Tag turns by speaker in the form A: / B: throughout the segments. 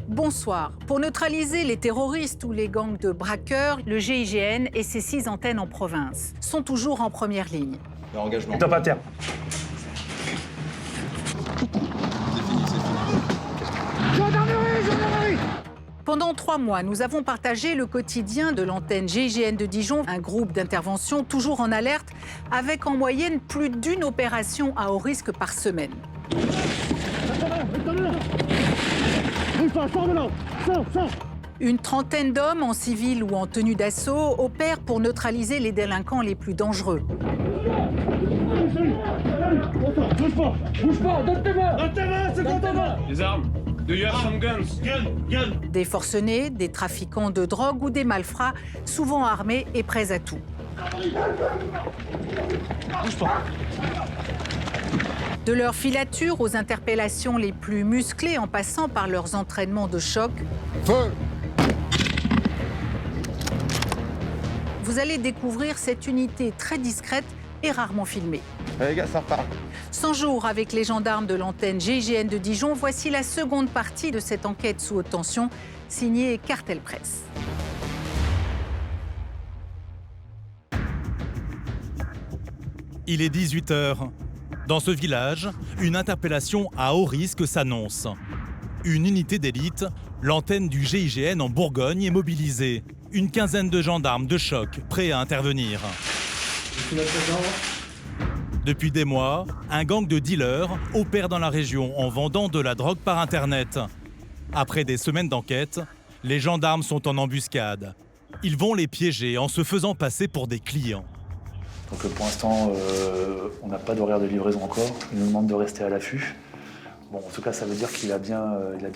A: Bonsoir. Pour neutraliser les terroristes ou les gangs de braqueurs, le GIGN et ses 6 antennes en province sont toujours en première ligne.
B: Engagement.
C: Top à terre.
A: Pendant 3 mois, nous avons partagé le quotidien de l'antenne GIGN de Dijon, un groupe d'intervention toujours en alerte, avec en moyenne plus d'1 opération à haut risque par semaine. Une trentaine d'hommes en civil ou en tenue d'assaut opèrent pour neutraliser les délinquants les plus dangereux.
D: Bouge pas, donne tes mains, c'est quoi ta main?
B: Les armes. Do you have some guns?
D: Gun.
A: Des forcenés, des trafiquants de drogue ou des malfrats, souvent armés et prêts à tout.
D: Bouge pas.
A: De leur filature aux interpellations les plus musclées en passant par leurs entraînements de choc.
E: Feu!
A: Vous allez découvrir cette unité très discrète et rarement filmée.
E: Les gars, ça repart.
A: 100 jours avec les gendarmes de l'antenne GIGN de Dijon, voici la seconde partie de cette enquête sous haute tension, signée Cartel Presse.
F: Il est 18h. Dans ce village, une interpellation à haut risque s'annonce. Une unité d'élite, l'antenne du GIGN en Bourgogne, est mobilisée. Une quinzaine de gendarmes de choc prêts à intervenir. Depuis des mois, un gang de dealers opère dans la région en vendant de la drogue par Internet. Après des semaines d'enquête, les gendarmes sont en embuscade. Ils vont les piéger en se faisant passer pour des clients.
C: Donc pour l'instant, on n'a pas d'horaire de livraison encore. Il nous demande de rester à l'affût. Bon, en tout cas, ça veut dire qu'il a bien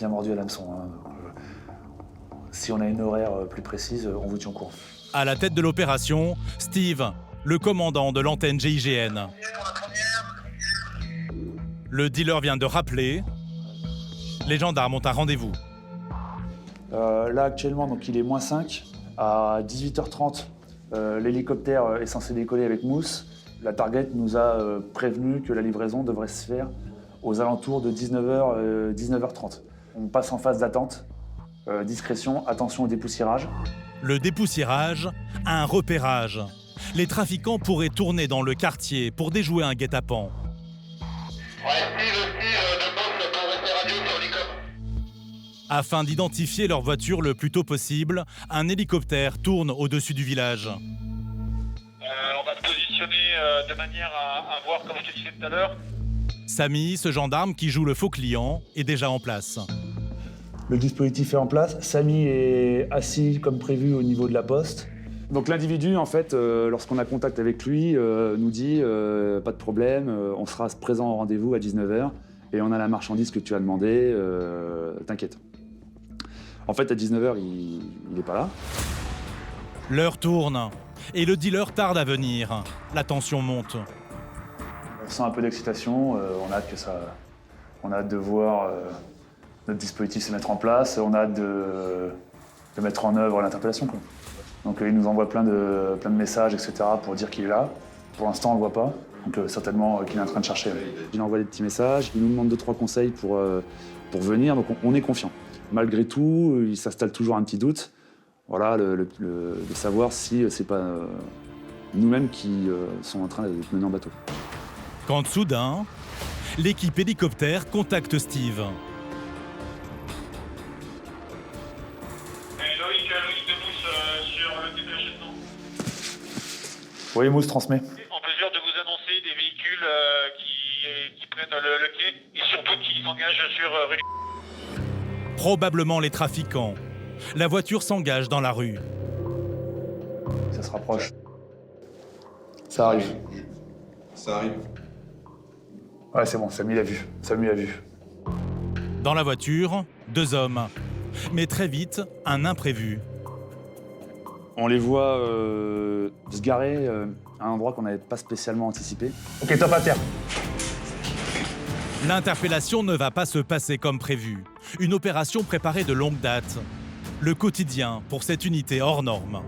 C: mordu à l'hameçon. Hein. Si on a une horaire plus précise, on vous tient au courant.
F: À la tête de l'opération, Steve, le commandant de l'antenne GIGN. Le dealer vient de rappeler. Les gendarmes ont un rendez-vous.
C: Là, actuellement, donc, il est -5. À 18h30, l'hélicoptère est censé décoller avec Mousse. La target nous a prévenu que la livraison devrait se faire aux alentours de 19h, 19h30. On passe en phase d'attente. Discrétion, attention au dépoussiérage.
F: Le dépoussiérage, un repérage. Les trafiquants pourraient tourner dans le quartier pour déjouer un guet-apens. Afin d'identifier leur voiture le plus tôt possible, un hélicoptère tourne au-dessus du village.
G: On va se positionner de manière à voir, comme je te disais tout à l'heure.
F: Samy, ce gendarme qui joue le faux client, est déjà en place.
C: Le dispositif est en place. Samy est assis comme prévu au niveau de la poste. Donc l'individu, en fait, lorsqu'on a contact avec lui, nous dit pas de problème, on sera présent au rendez-vous à 19h et on a la marchandise que tu as demandé, t'inquiète. En fait, à 19h, il n'est pas là.
F: L'heure tourne et le dealer tarde à venir. La tension monte.
C: On sent un peu d'excitation, on a hâte de voir notre dispositif se mettre en place, on a hâte de mettre en œuvre l'interpellation, quoi. Donc il nous envoie plein de messages, etc. pour dire qu'il est là. Pour l'instant, on ne le voit pas, donc certainement qu'il est en train de chercher. Il envoie des petits messages, il nous demande 2-3 conseils pour venir, donc on est confiant. Malgré tout, il s'installe toujours un petit doute. Voilà, de savoir si c'est pas nous-mêmes qui sont en train d'être menés en bateau.
F: Quand soudain, l'équipe hélicoptère contacte Steve.
G: Loïc de Mousse sur le déplacement.
C: Oui, Mousse transmet.
G: En mesure de vous annoncer des véhicules qui prennent le quai et surtout qui s'engagent sur rue.
F: Probablement les trafiquants. La voiture s'engage dans la rue.
C: Ça se rapproche. Ça arrive.
B: Ça arrive.
C: Ouais, c'est bon, Samy l'a vu. Samy l'a vu.
F: Dans la voiture, 2 hommes. Mais très vite, un imprévu.
C: On les voit se garer à un endroit qu'on n'avait pas spécialement anticipé. Ok, top à terre.
F: L'interpellation ne va pas se passer comme prévu. Une opération préparée de longue date. Le quotidien pour cette unité hors norme.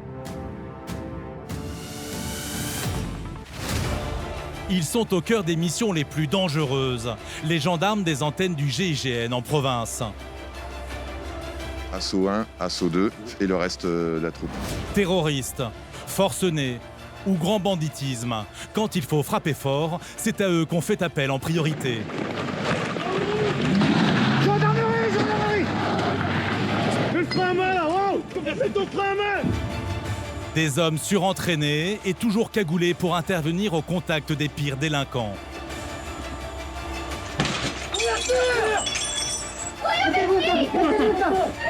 F: Ils sont au cœur des missions les plus dangereuses, les gendarmes des antennes du GIGN en province.
E: assaut 1, assaut 2 et le reste de la troupe.
F: Terroristes, forcenés ou grand banditisme, quand il faut frapper fort, c'est à eux qu'on fait appel en priorité.
D: Gendarmerie, gendarmerie! Fais le frein à main là, wow! Fais ton frein à main!
F: Des hommes surentraînés et toujours cagoulés pour intervenir au contact des pires délinquants.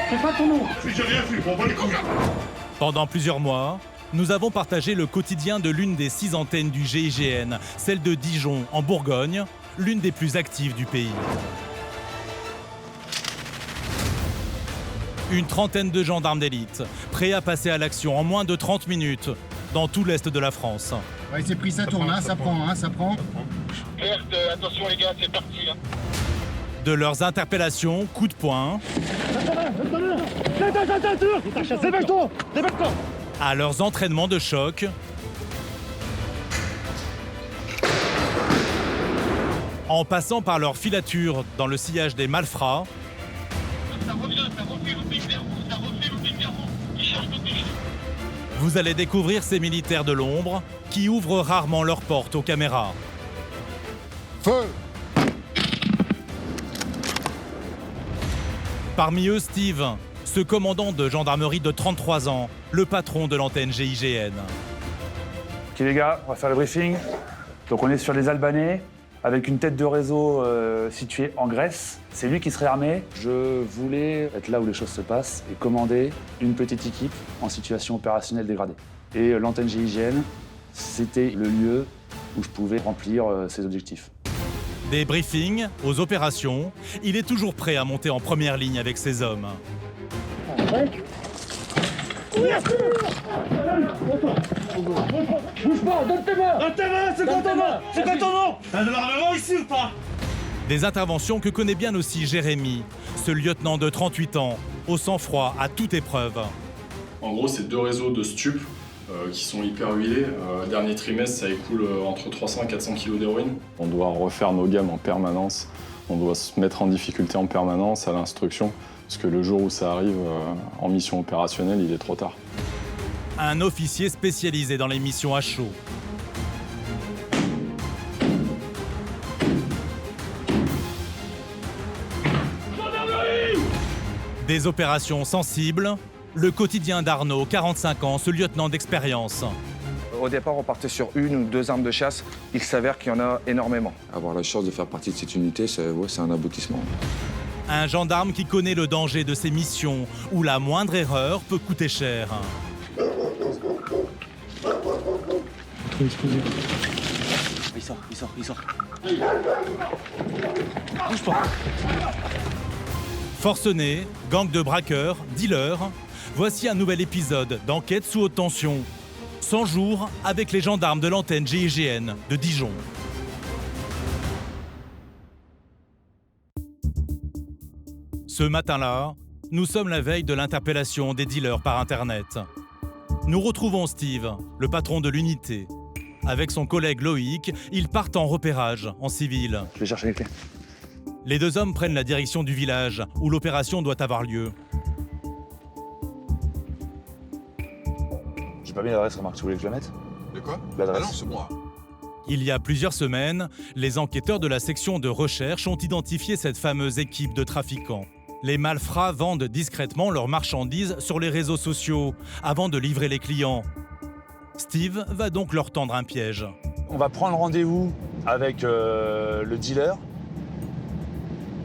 D: C'est pas ton nom! J'ai rien vu, on va les coups.
F: Pendant plusieurs mois, nous avons partagé le quotidien de l'une des 6 antennes du GIGN, celle de Dijon, en Bourgogne, l'une des plus actives du pays. Une trentaine de gendarmes d'élite, prêts à passer à l'action en moins de 30 minutes, dans tout l'est de la France.
H: Ouais, c'est pris, ça tourne, ça prend.
G: Alerte, attention les gars, c'est parti.
F: De leurs interpellations, coups de poing,
D: Dépêche-toi!
F: à leurs entraînements de choc, en passant par leur filature dans le sillage des malfrats,
G: Ça refait l'oubli vers vous, Ils cherchent de déchets.
F: vous allez découvrir ces militaires de l'ombre qui ouvrent rarement leurs portes aux caméras.
E: Feu!
F: Parmi eux, Steve, ce commandant de gendarmerie de 33 ans, le patron de l'antenne GIGN.
C: Ok les gars, on va faire le briefing. Donc on est sur les Albanais, avec une tête de réseau située en Grèce. C'est lui qui serait armé. Je voulais être là où les choses se passent et commander une petite équipe en situation opérationnelle dégradée. Et l'antenne GIGN, c'était le lieu où je pouvais remplir ces objectifs.
F: Des briefings aux opérations, il est toujours prêt à monter en première ligne avec ses hommes.
D: Bouge pas, donne tes mains! Donne tes mains, c'est quoi ton nom? C'est quoi ton nom? T'as de l'armement ici ou pas?
F: Des interventions que connaît bien aussi Jérémy, ce lieutenant de 38 ans, au sang-froid à toute épreuve.
I: En gros, c'est 2 réseaux de stupes qui sont hyper huilés. Dernier trimestre, ça écoule entre 300 et 400 kilos d'héroïne. On doit refaire nos gammes en permanence. On doit se mettre en difficulté en permanence à l'instruction, parce que le jour où ça arrive en mission opérationnelle, il est trop tard.
F: Un officier spécialisé dans les missions à chaud. Des opérations sensibles, le quotidien d'Arnaud, 45 ans, ce lieutenant d'expérience.
J: Au départ, on partait sur 1 ou 2 armes de chasse. Il s'avère qu'il y en a énormément.
E: Avoir la chance de faire partie de cette unité, c'est un aboutissement.
F: Un gendarme qui connaît le danger de ces missions, où la moindre erreur peut coûter cher.
H: Il sort.
F: Forcenés, gang de braqueurs, dealers, voici un nouvel épisode d'Enquête sous haute tension. 100 jours avec les gendarmes de l'antenne GIGN de Dijon. Ce matin-là, nous sommes la veille de l'interpellation des dealers par Internet. Nous retrouvons Steve, le patron de l'unité. Avec son collègue Loïc, ils partent en repérage, en civil.
C: Je vais chercher les clés.
F: Les 2 hommes prennent la direction du village où l'opération doit avoir lieu.
C: J'ai pas mis l'adresse, remarque, tu voulais que je la mette?
E: De quoi?
C: L'adresse.
E: Ah non, c'est moi.
F: Il y a plusieurs semaines, les enquêteurs de la section de recherche ont identifié cette fameuse équipe de trafiquants. Les malfrats vendent discrètement leurs marchandises sur les réseaux sociaux avant de livrer les clients. Steve va donc leur tendre un piège.
C: On va prendre rendez-vous avec le dealer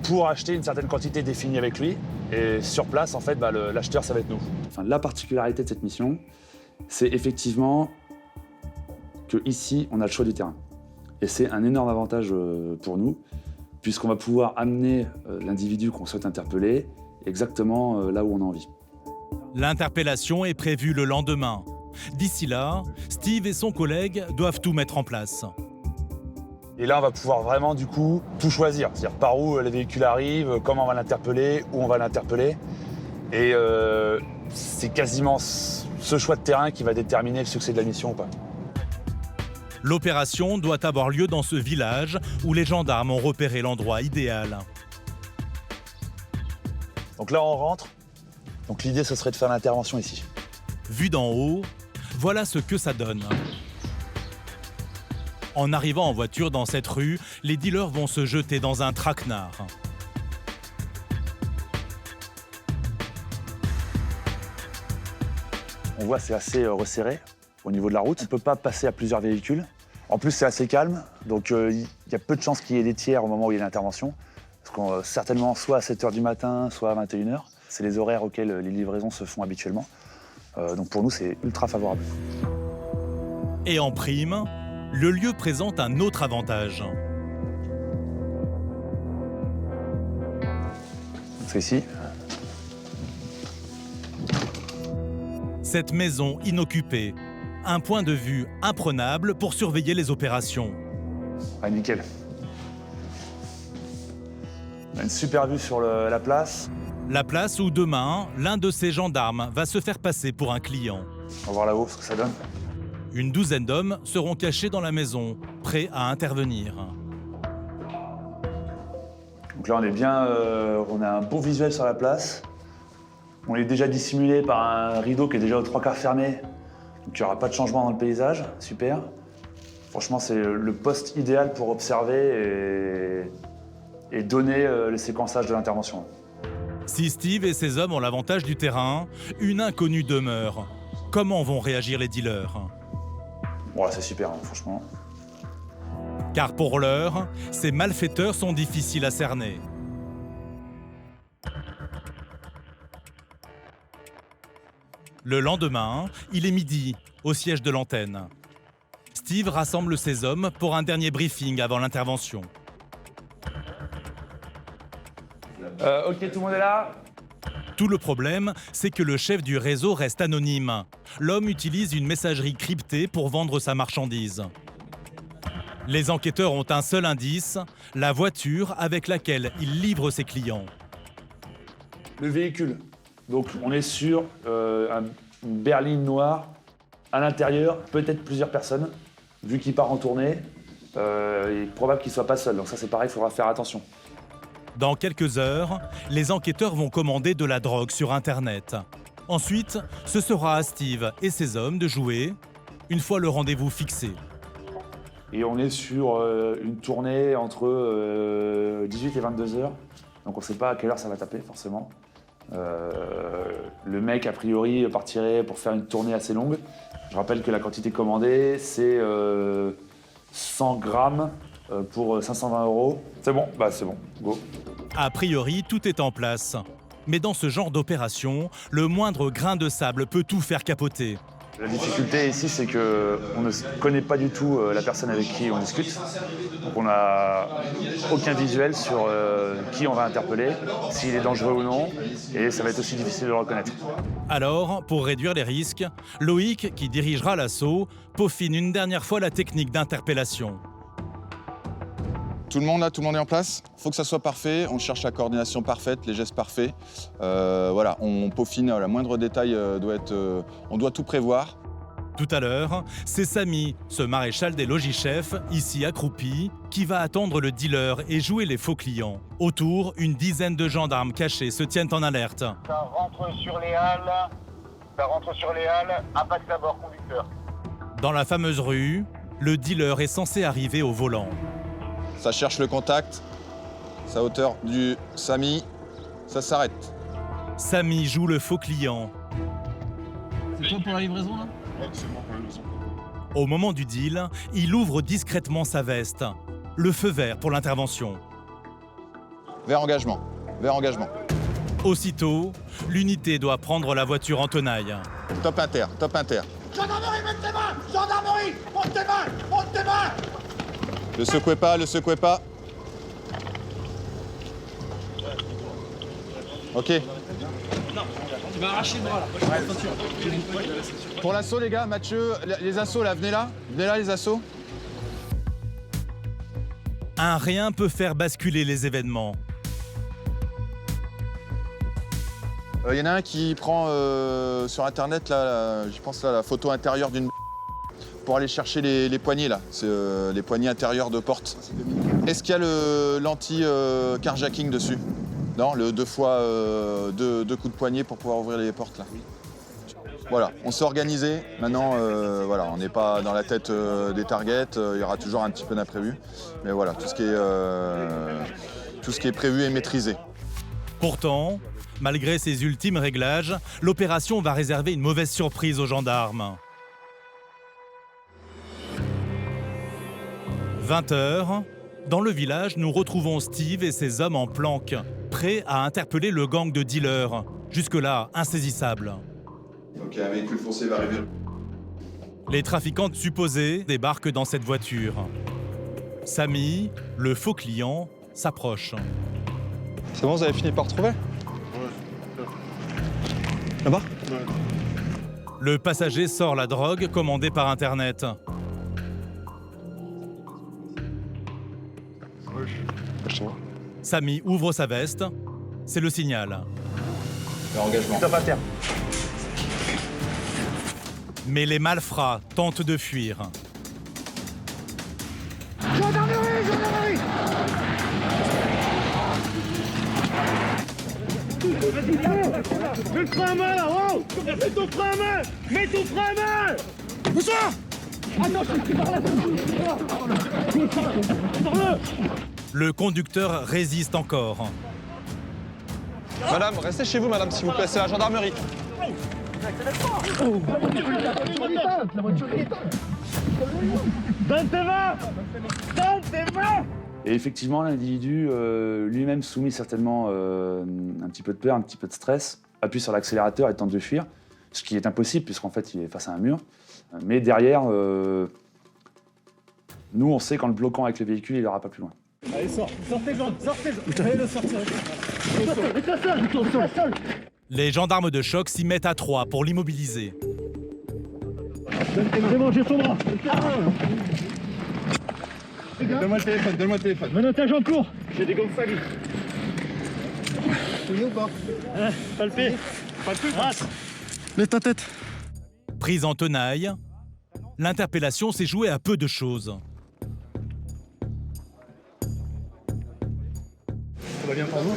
C: pour acheter une certaine quantité définie avec lui. Et sur place, en fait, l'acheteur, ça va être nous. Enfin, la particularité de cette mission, c'est effectivement qu'ici, on a le choix du terrain. Et c'est un énorme avantage pour nous, puisqu'on va pouvoir amener l'individu qu'on souhaite interpeller exactement là où on a envie.
F: L'interpellation est prévue le lendemain. D'ici là, Steve et son collègue doivent tout mettre en place.
C: Et là, on va pouvoir vraiment, du coup, tout choisir. C'est-à-dire par où les véhicules arrivent, comment on va l'interpeller, où on va l'interpeller. Et c'est quasiment ce choix de terrain qui va déterminer le succès de la mission ou pas.
F: L'opération doit avoir lieu dans ce village où les gendarmes ont repéré l'endroit idéal.
C: Donc là, on rentre.
K: Donc l'idée, ce serait de faire l'intervention ici.
F: Vu d'en haut, voilà ce que ça donne. En arrivant en voiture dans cette rue, les dealers vont se jeter dans un traquenard.
C: On voit c'est assez resserré au niveau de la route. On ne peut pas passer à plusieurs véhicules. En plus, c'est assez calme, donc il y a peu de chances qu'il y ait des tiers au moment où il y a l'intervention. Parce qu'on certainement soit à 7h du matin, soit à 21h. C'est les horaires auxquels les livraisons se font habituellement. Donc pour nous, c'est ultra favorable.
F: Et en prime, le lieu présente un autre avantage.
C: C'est ici.
F: Cette maison inoccupée, un point de vue imprenable pour surveiller les opérations.
C: Ah, nickel. On a une super vue sur la place.
F: La place où demain, l'un de ces gendarmes va se faire passer pour un client.
C: On va voir là-haut ce que ça donne.
F: Une douzaine d'hommes seront cachés dans la maison, prêts à intervenir.
C: Donc là, on est bien, on a un bon visuel sur la place. On est déjà dissimulé par un rideau qui est déjà aux 3/4 fermé. Donc il n'y aura pas de changement dans le paysage, super. Franchement, c'est le poste idéal pour observer et donner le séquençage de l'intervention.
F: Si Steve et ses hommes ont l'avantage du terrain, une inconnue demeure. Comment vont réagir les dealers?
C: Bon, là, c'est super, hein, franchement.
F: Car pour l'heure, ces malfaiteurs sont difficiles à cerner. Le lendemain, il est midi, au siège de l'antenne. Steve rassemble ses hommes pour un dernier briefing avant l'intervention.
C: Ok, tout le monde est là?
F: Tout le problème, c'est que le chef du réseau reste anonyme. L'homme utilise une messagerie cryptée pour vendre sa marchandise. Les enquêteurs ont un seul indice, la voiture avec laquelle il livre ses clients.
C: Le véhicule. Donc on est sur une berline noire. À l'intérieur, peut-être plusieurs personnes. Vu qu'il part en tournée, il est probable qu'il ne soit pas seul. Donc ça, c'est pareil, il faudra faire attention.
F: Dans quelques heures, les enquêteurs vont commander de la drogue sur Internet. Ensuite, ce sera à Steve et ses hommes de jouer, une fois le rendez-vous fixé.
C: Et on est sur une tournée entre 18 et 22 heures. Donc on ne sait pas à quelle heure ça va taper, forcément. Le mec, a priori, partirait pour faire une tournée assez longue. Je rappelle que la quantité commandée, c'est 100 grammes pour 520 €. C'est bon, bah c'est bon, go.
F: A priori, tout est en place. Mais dans ce genre d'opération, le moindre grain de sable peut tout faire capoter.
C: La difficulté ici, c'est qu'on ne connaît pas du tout la personne avec qui on discute. Donc on n'a aucun visuel sur qui on va interpeller, s'il est dangereux ou non, et ça va être aussi difficile de le reconnaître.
F: Alors, pour réduire les risques, Loïc, qui dirigera l'assaut, peaufine une dernière fois la technique d'interpellation.
E: Tout le monde là, tout le monde est en place. Il faut que ça soit parfait. On cherche la coordination parfaite, les gestes parfaits. Voilà, on peaufine. Le moindre détail on doit tout prévoir.
F: Tout à l'heure, c'est Samy, ce maréchal des logis-chefs, ici accroupi, qui va attendre le dealer et jouer les faux clients. Autour, une dizaine de gendarmes cachés se tiennent en alerte.
G: Ça rentre sur les halles, impact à bord, conducteur.
F: Dans la fameuse rue, le dealer est censé arriver au volant.
E: Ça cherche le contact. Ça hauteur du Samy. Ça s'arrête.
F: Samy joue le faux client.
H: C'est toi pour la livraison là?
I: Ouais, c'est moi pour la livraison.
F: Au moment du deal, il ouvre discrètement sa veste. Le feu vert pour l'intervention.
E: Vers engagement. Vers engagement.
F: Aussitôt, l'unité doit prendre la voiture en tenaille.
E: Top inter, top inter.
D: Gendarmerie, mets tes mains! Gendarmerie! Monte tes mains! Monte tes mains!
E: Le secouez pas, le secouez pas. Ok.
H: Tu m'as arraché le bras là.
E: Pour l'assaut, les gars, Mathieu, les assauts là, venez là. Venez là, les assauts.
F: Un rien peut faire basculer les événements.
E: Il y en a un qui prend sur internet, là, je pense là, la photo intérieure d'une pour aller chercher les poignées là, c'est les poignées intérieures de porte. Est-ce qu'il y a l'anti-carjacking dessus? Non, le 2 fois 2 coups de poignet pour pouvoir ouvrir les portes là. Voilà, on s'est organisé. Maintenant, voilà, on n'est pas dans la tête des targets. Il y aura toujours un petit peu d'imprévu. Mais voilà, tout ce qui est prévu est maîtrisé.
F: Pourtant, malgré ces ultimes réglages, l'opération va réserver une mauvaise surprise aux gendarmes. 20 h, dans le village, nous retrouvons Steve et ses hommes en planque, prêts à interpeller le gang de dealers, jusque-là insaisissable.
E: Ok, un véhicule foncé va arriver.
F: Les trafiquants supposés débarquent dans cette voiture. Samy, le faux client, s'approche.
L: C'est bon, vous avez fini par retrouver? Là-bas?
F: Le passager sort la drogue commandée par Internet. Samy ouvre sa veste. C'est le signal.
E: Engagement.
C: Stop à terre.
F: Mais les malfrats tentent de fuir.
D: Gendarmerie, gendarmerie! Mets le frein à main là, wow! Mets ton frein à main! Mets ton frein à main! Bonsoir! Attends, je suis par là!
F: Le conducteur résiste encore.
L: Madame, restez chez vous, madame, s'il vous plaît, c'est la gendarmerie.
D: Donne tes mains! Donne tes mains!
C: Et effectivement, l'individu, lui-même soumis certainement un petit peu de peur, un petit peu de stress, appuie sur l'accélérateur et tente de fuir, ce qui est impossible puisqu'en fait il est face à un mur. Mais derrière, nous on sait qu'en le bloquant avec le véhicule, il n'ira pas plus loin.
D: Allez, sortez, allez le sortir.
F: Les gendarmes de choc s'y mettent à 3 pour l'immobiliser.
D: C'est bon, j'ai son bras. Donne-moi le téléphone, Menottage en cours. J'ai des gommes salies. Tu es ou pas? Palpé. Lève ta tête.
F: Prise en tenaille, l'interpellation s'est jouée à peu de choses.
D: Ça va bien pour vous?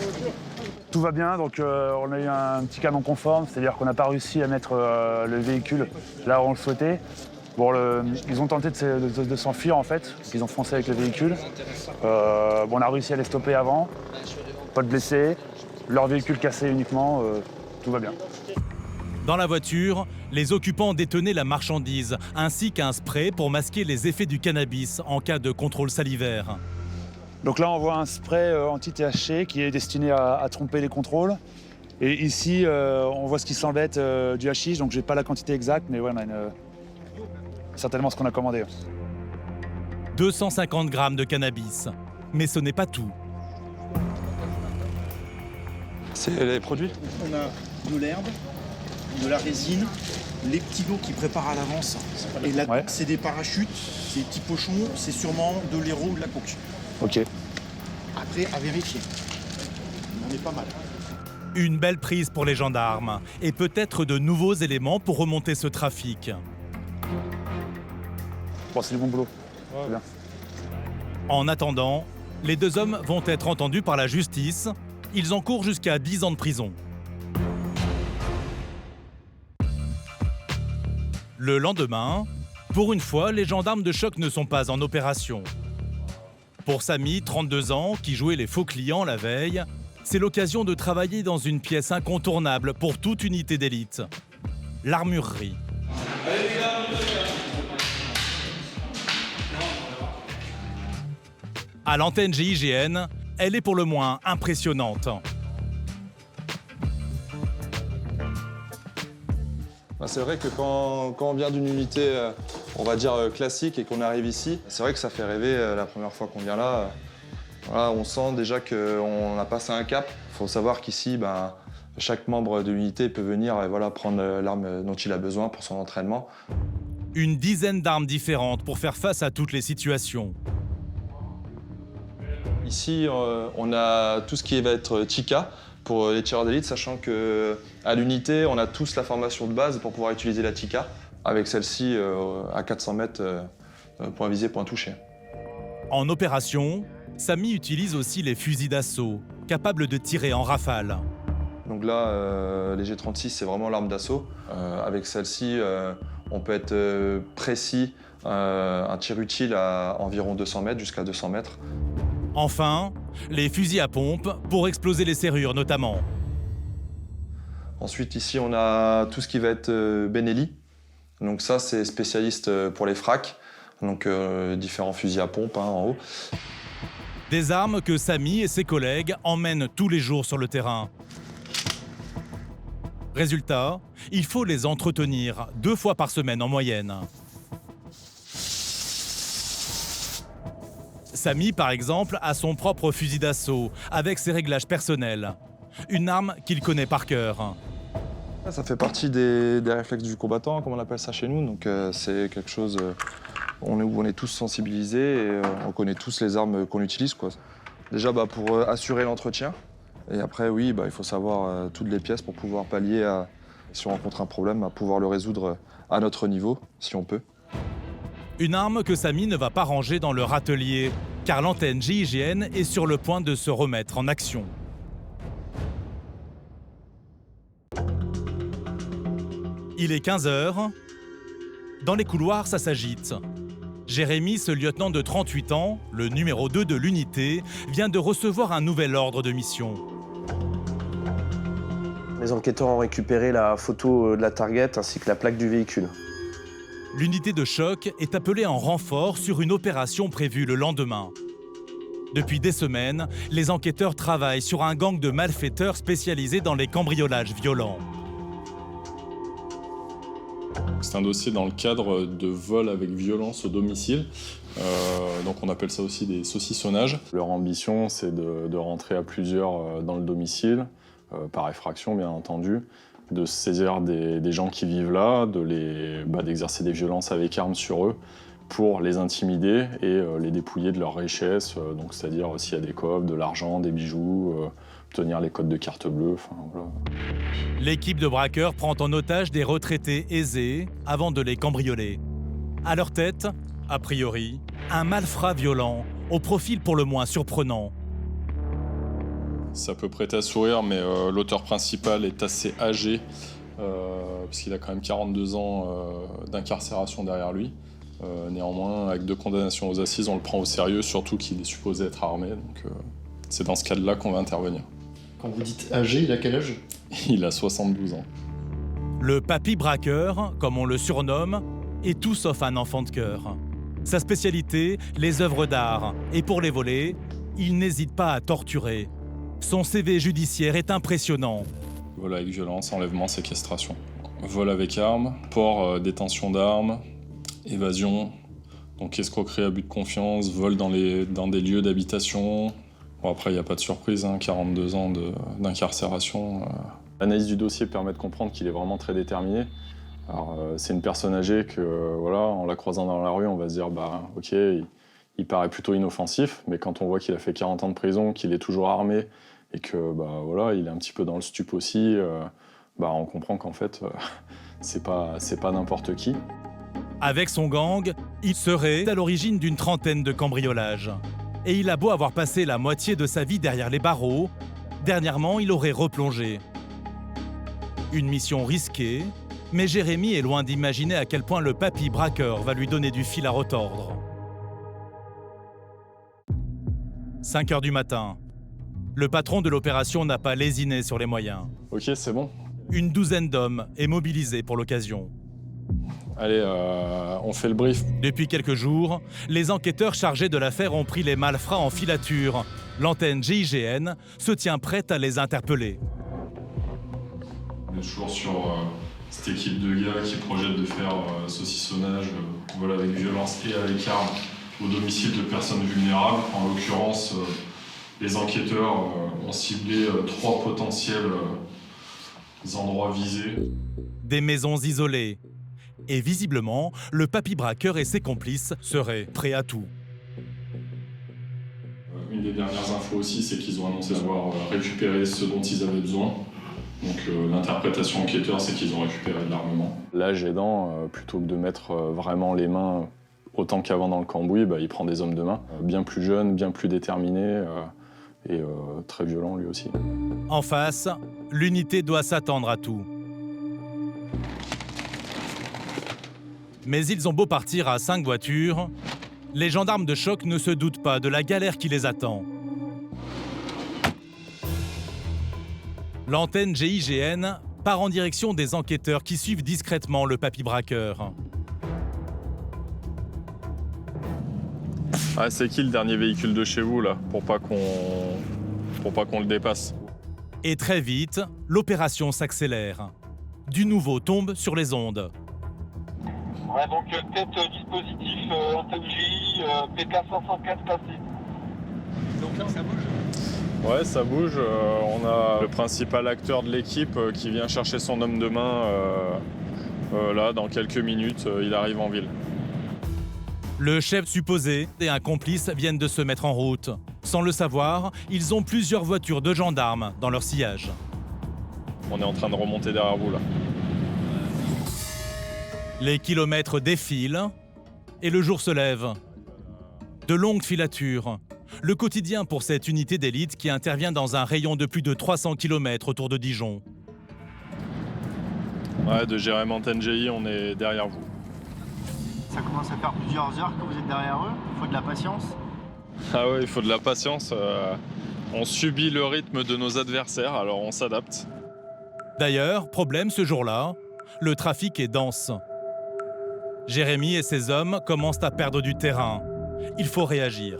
C: Tout va bien, donc on a eu un petit cas non conforme, c'est-à-dire qu'on n'a pas réussi à mettre le véhicule là où on le souhaitait. Bon, ils ont tenté de s'enfuir en fait, ils ont foncé avec le véhicule. Bon, on a réussi à les stopper avant, pas de blessés, leur véhicule cassé uniquement, tout va bien.
F: Dans la voiture, les occupants détenaient la marchandise, ainsi qu'un spray pour masquer les effets du cannabis en cas de contrôle salivaire.
C: Donc là, on voit un spray anti-THC qui est destiné à tromper les contrôles. Et ici, on voit ce qui semble être du hashish, donc j'ai pas la quantité exacte, mais ouais, on a certainement ce qu'on a commandé.
F: 250 grammes de cannabis. Mais ce n'est pas tout.
L: C'est les produits?
K: On a de l'herbe, de la résine, les petits lots qui préparent à l'avance. Et là,
C: Ouais.
K: c'est des parachutes, c'est des petits pochons, c'est sûrement de l'héros ou de la coke.
C: Ok.
K: Après, à vérifier. On est pas mal.
F: Une belle prise pour les gendarmes et peut-être de nouveaux éléments pour remonter ce trafic.
C: Bon, c'est du bon boulot. C'est bien.
F: En attendant, les deux hommes vont être entendus par la justice. Ils encourent jusqu'à 10 ans de prison. Le lendemain, pour une fois, les gendarmes de choc ne sont pas en opération. Pour Samy, 32 ans, qui jouait les faux clients la veille, c'est l'occasion de travailler dans une pièce incontournable pour toute unité d'élite, l'armurerie. À l'antenne GIGN, elle est pour le moins impressionnante.
L: C'est vrai que quand on vient d'une unité, on va dire classique, et qu'on arrive ici, c'est vrai que ça fait rêver la première fois qu'on vient là. Voilà, on sent déjà qu'on a passé un cap. Il faut savoir qu'ici, chaque membre de l'unité peut venir et voilà, prendre l'arme dont il a besoin pour son entraînement.
F: Une dizaine d'armes différentes pour faire face à toutes les situations.
L: Ici, on a tout ce qui va être Chica pour les tireurs d'élite, sachant qu'à l'unité, on a tous la formation de base pour pouvoir utiliser la Chica. Avec celle-ci, à 400 mètres, point visé, point touché.
F: En opération, Samy utilise aussi les fusils d'assaut, capable de tirer en rafale.
L: Donc là, les G36, c'est vraiment l'arme d'assaut. Avec celle-ci, on peut être précis, un tir utile à environ 200 mètres, jusqu'à 200 mètres.
F: Enfin, les fusils à pompe pour exploser les serrures notamment.
L: Ensuite, ici, on a tout ce qui va être Benelli. Donc ça, c'est spécialiste pour les fracs. Donc différents fusils à pompe en haut.
F: Des armes que Samy et ses collègues emmènent tous les jours sur le terrain. Résultat, il faut les entretenir 2 fois par semaine en moyenne. Samy, par exemple, a son propre fusil d'assaut avec ses réglages personnels. Une arme qu'il connaît par cœur.
L: Ça fait partie des réflexes du combattant, comme on appelle ça chez nous. Donc c'est quelque chose où on est tous sensibilisés et on connaît tous les armes qu'on utilise, quoi. Déjà pour assurer l'entretien. Et après, oui, il faut savoir toutes les pièces pour pouvoir pallier à, si on rencontre un problème, à pouvoir le résoudre à notre niveau, si on peut.
F: Une arme que Samy ne va pas ranger dans leur atelier, car l'antenne GIGN est sur le point de se remettre en action. Il est 15h. Dans les couloirs, ça s'agite. Jérémy, ce lieutenant de 38 ans, le numéro 2 de l'unité, vient de recevoir un nouvel ordre de mission.
M: Les enquêteurs ont récupéré la photo de la target ainsi que la plaque du véhicule.
F: L'unité de choc est appelée en renfort sur une opération prévue le lendemain. Depuis des semaines, les enquêteurs travaillent sur un gang de malfaiteurs spécialisés dans les cambriolages violents.
I: C'est un dossier dans le cadre de vol avec violence au domicile. Donc on appelle ça aussi des saucissonnages. Leur ambition, c'est de rentrer à plusieurs dans le domicile, par effraction bien entendu, de saisir des gens qui vivent là, d'exercer des violences avec armes sur eux pour les intimider et les dépouiller de leurs richesses, donc c'est-à-dire s'il y a des coffres, de l'argent, des bijoux, obtenir les codes de carte bleue, enfin voilà.
F: L'équipe de braqueurs prend en otage des retraités aisés avant de les cambrioler. À leur tête, a priori, un malfrat violent, au profil pour le moins surprenant.
I: Ça peut prêter à sourire, mais l'auteur principal est assez âgé, puisqu'il a quand même 42 ans d'incarcération derrière lui. Néanmoins, avec 2 condamnations aux assises, on le prend au sérieux, surtout qu'il est supposé être armé. Donc c'est dans ce cadre-là qu'on va intervenir.
K: Quand vous dites âgé, il a quel âge?
I: Il a 72 ans.
F: Le papy braqueur, comme on le surnomme, est tout sauf un enfant de cœur. Sa spécialité, les œuvres d'art. Et pour les voler, il n'hésite pas à torturer. Son CV judiciaire est impressionnant.
I: Vol avec violence, enlèvement, séquestration. Vol avec arme, port, détention d'armes, évasion, donc escroquerie, abus de confiance, vol dans des lieux d'habitation. Bon, après, il n'y a pas de surprise, 42 ans d'incarcération. L'analyse du dossier permet de comprendre qu'il est vraiment très déterminé. Alors, c'est une personne âgée que, voilà, en la croisant dans la rue, on va se dire, ok, il paraît plutôt inoffensif, mais quand on voit qu'il a fait 40 ans de prison, qu'il est toujours armé, et que, voilà, il est un petit peu dans le stup aussi, on comprend qu'en fait, c'est pas n'importe qui.
F: Avec son gang, il serait à l'origine d'une trentaine de cambriolages. Et il a beau avoir passé la moitié de sa vie derrière les barreaux, dernièrement, il aurait replongé. Une mission risquée, mais Jérémy est loin d'imaginer à quel point le papy braqueur va lui donner du fil à retordre. 5 heures du matin. Le patron de l'opération n'a pas lésiné sur les moyens.
I: Ok, c'est bon.
F: Une douzaine d'hommes est mobilisée pour l'occasion.
I: Allez, on fait le brief.
F: Depuis quelques jours, les enquêteurs chargés de l'affaire ont pris les malfrats en filature. L'antenne GIGN se tient prête à les interpeller.
I: On est toujours sur cette équipe de gars qui projette de faire saucissonnage, vol avec violence et avec armes au domicile de personnes vulnérables. En l'occurrence, les enquêteurs ont ciblé 3 potentiels endroits visés.
F: Des maisons isolées. Et visiblement, le papy braqueur et ses complices seraient prêts à tout.
I: Une des dernières infos aussi, c'est qu'ils ont annoncé avoir récupéré ce dont ils avaient besoin. Donc l'interprétation enquêteur, c'est qu'ils ont récupéré de l'armement. L'âge aidant, plutôt que de mettre vraiment les mains autant qu'avant dans le cambouis, il prend des hommes de main, bien plus jeunes, bien plus déterminés, et très violent lui aussi.
F: En face, l'unité doit s'attendre à tout. Mais ils ont beau partir à 5 voitures, les gendarmes de choc ne se doutent pas de la galère qui les attend. L'antenne GIGN part en direction des enquêteurs qui suivent discrètement le papy braqueur.
I: Ah, c'est qui le dernier véhicule de chez vous là, pour pas qu'on le dépasse?
F: Et très vite, l'opération s'accélère. Du nouveau tombe sur les ondes.
G: Ouais, donc tête dispositif antenne GI, PK 504 passé.
H: Donc là, ça bouge.
I: Ouais, ça bouge. On a le principal acteur de l'équipe qui vient chercher son homme de main. Là, dans quelques minutes, il arrive en ville.
F: Le chef supposé et un complice viennent de se mettre en route. Sans le savoir, ils ont plusieurs voitures de gendarmes dans leur sillage.
I: On est en train de remonter derrière vous là.
F: Les kilomètres défilent et le jour se lève. De longues filatures. Le quotidien pour cette unité d'élite qui intervient dans un rayon de plus de 300 km autour de Dijon.
I: Ouais, de Jérém Antenne GI, on est derrière vous.
K: Ça commence à faire plusieurs heures que vous êtes derrière eux. Il faut de la patience.
I: Ah ouais, il faut de la patience. On subit le rythme de nos adversaires, alors on s'adapte.
F: D'ailleurs, problème ce jour-là, le trafic est dense. Jérémy et ses hommes commencent à perdre du terrain. Il faut réagir.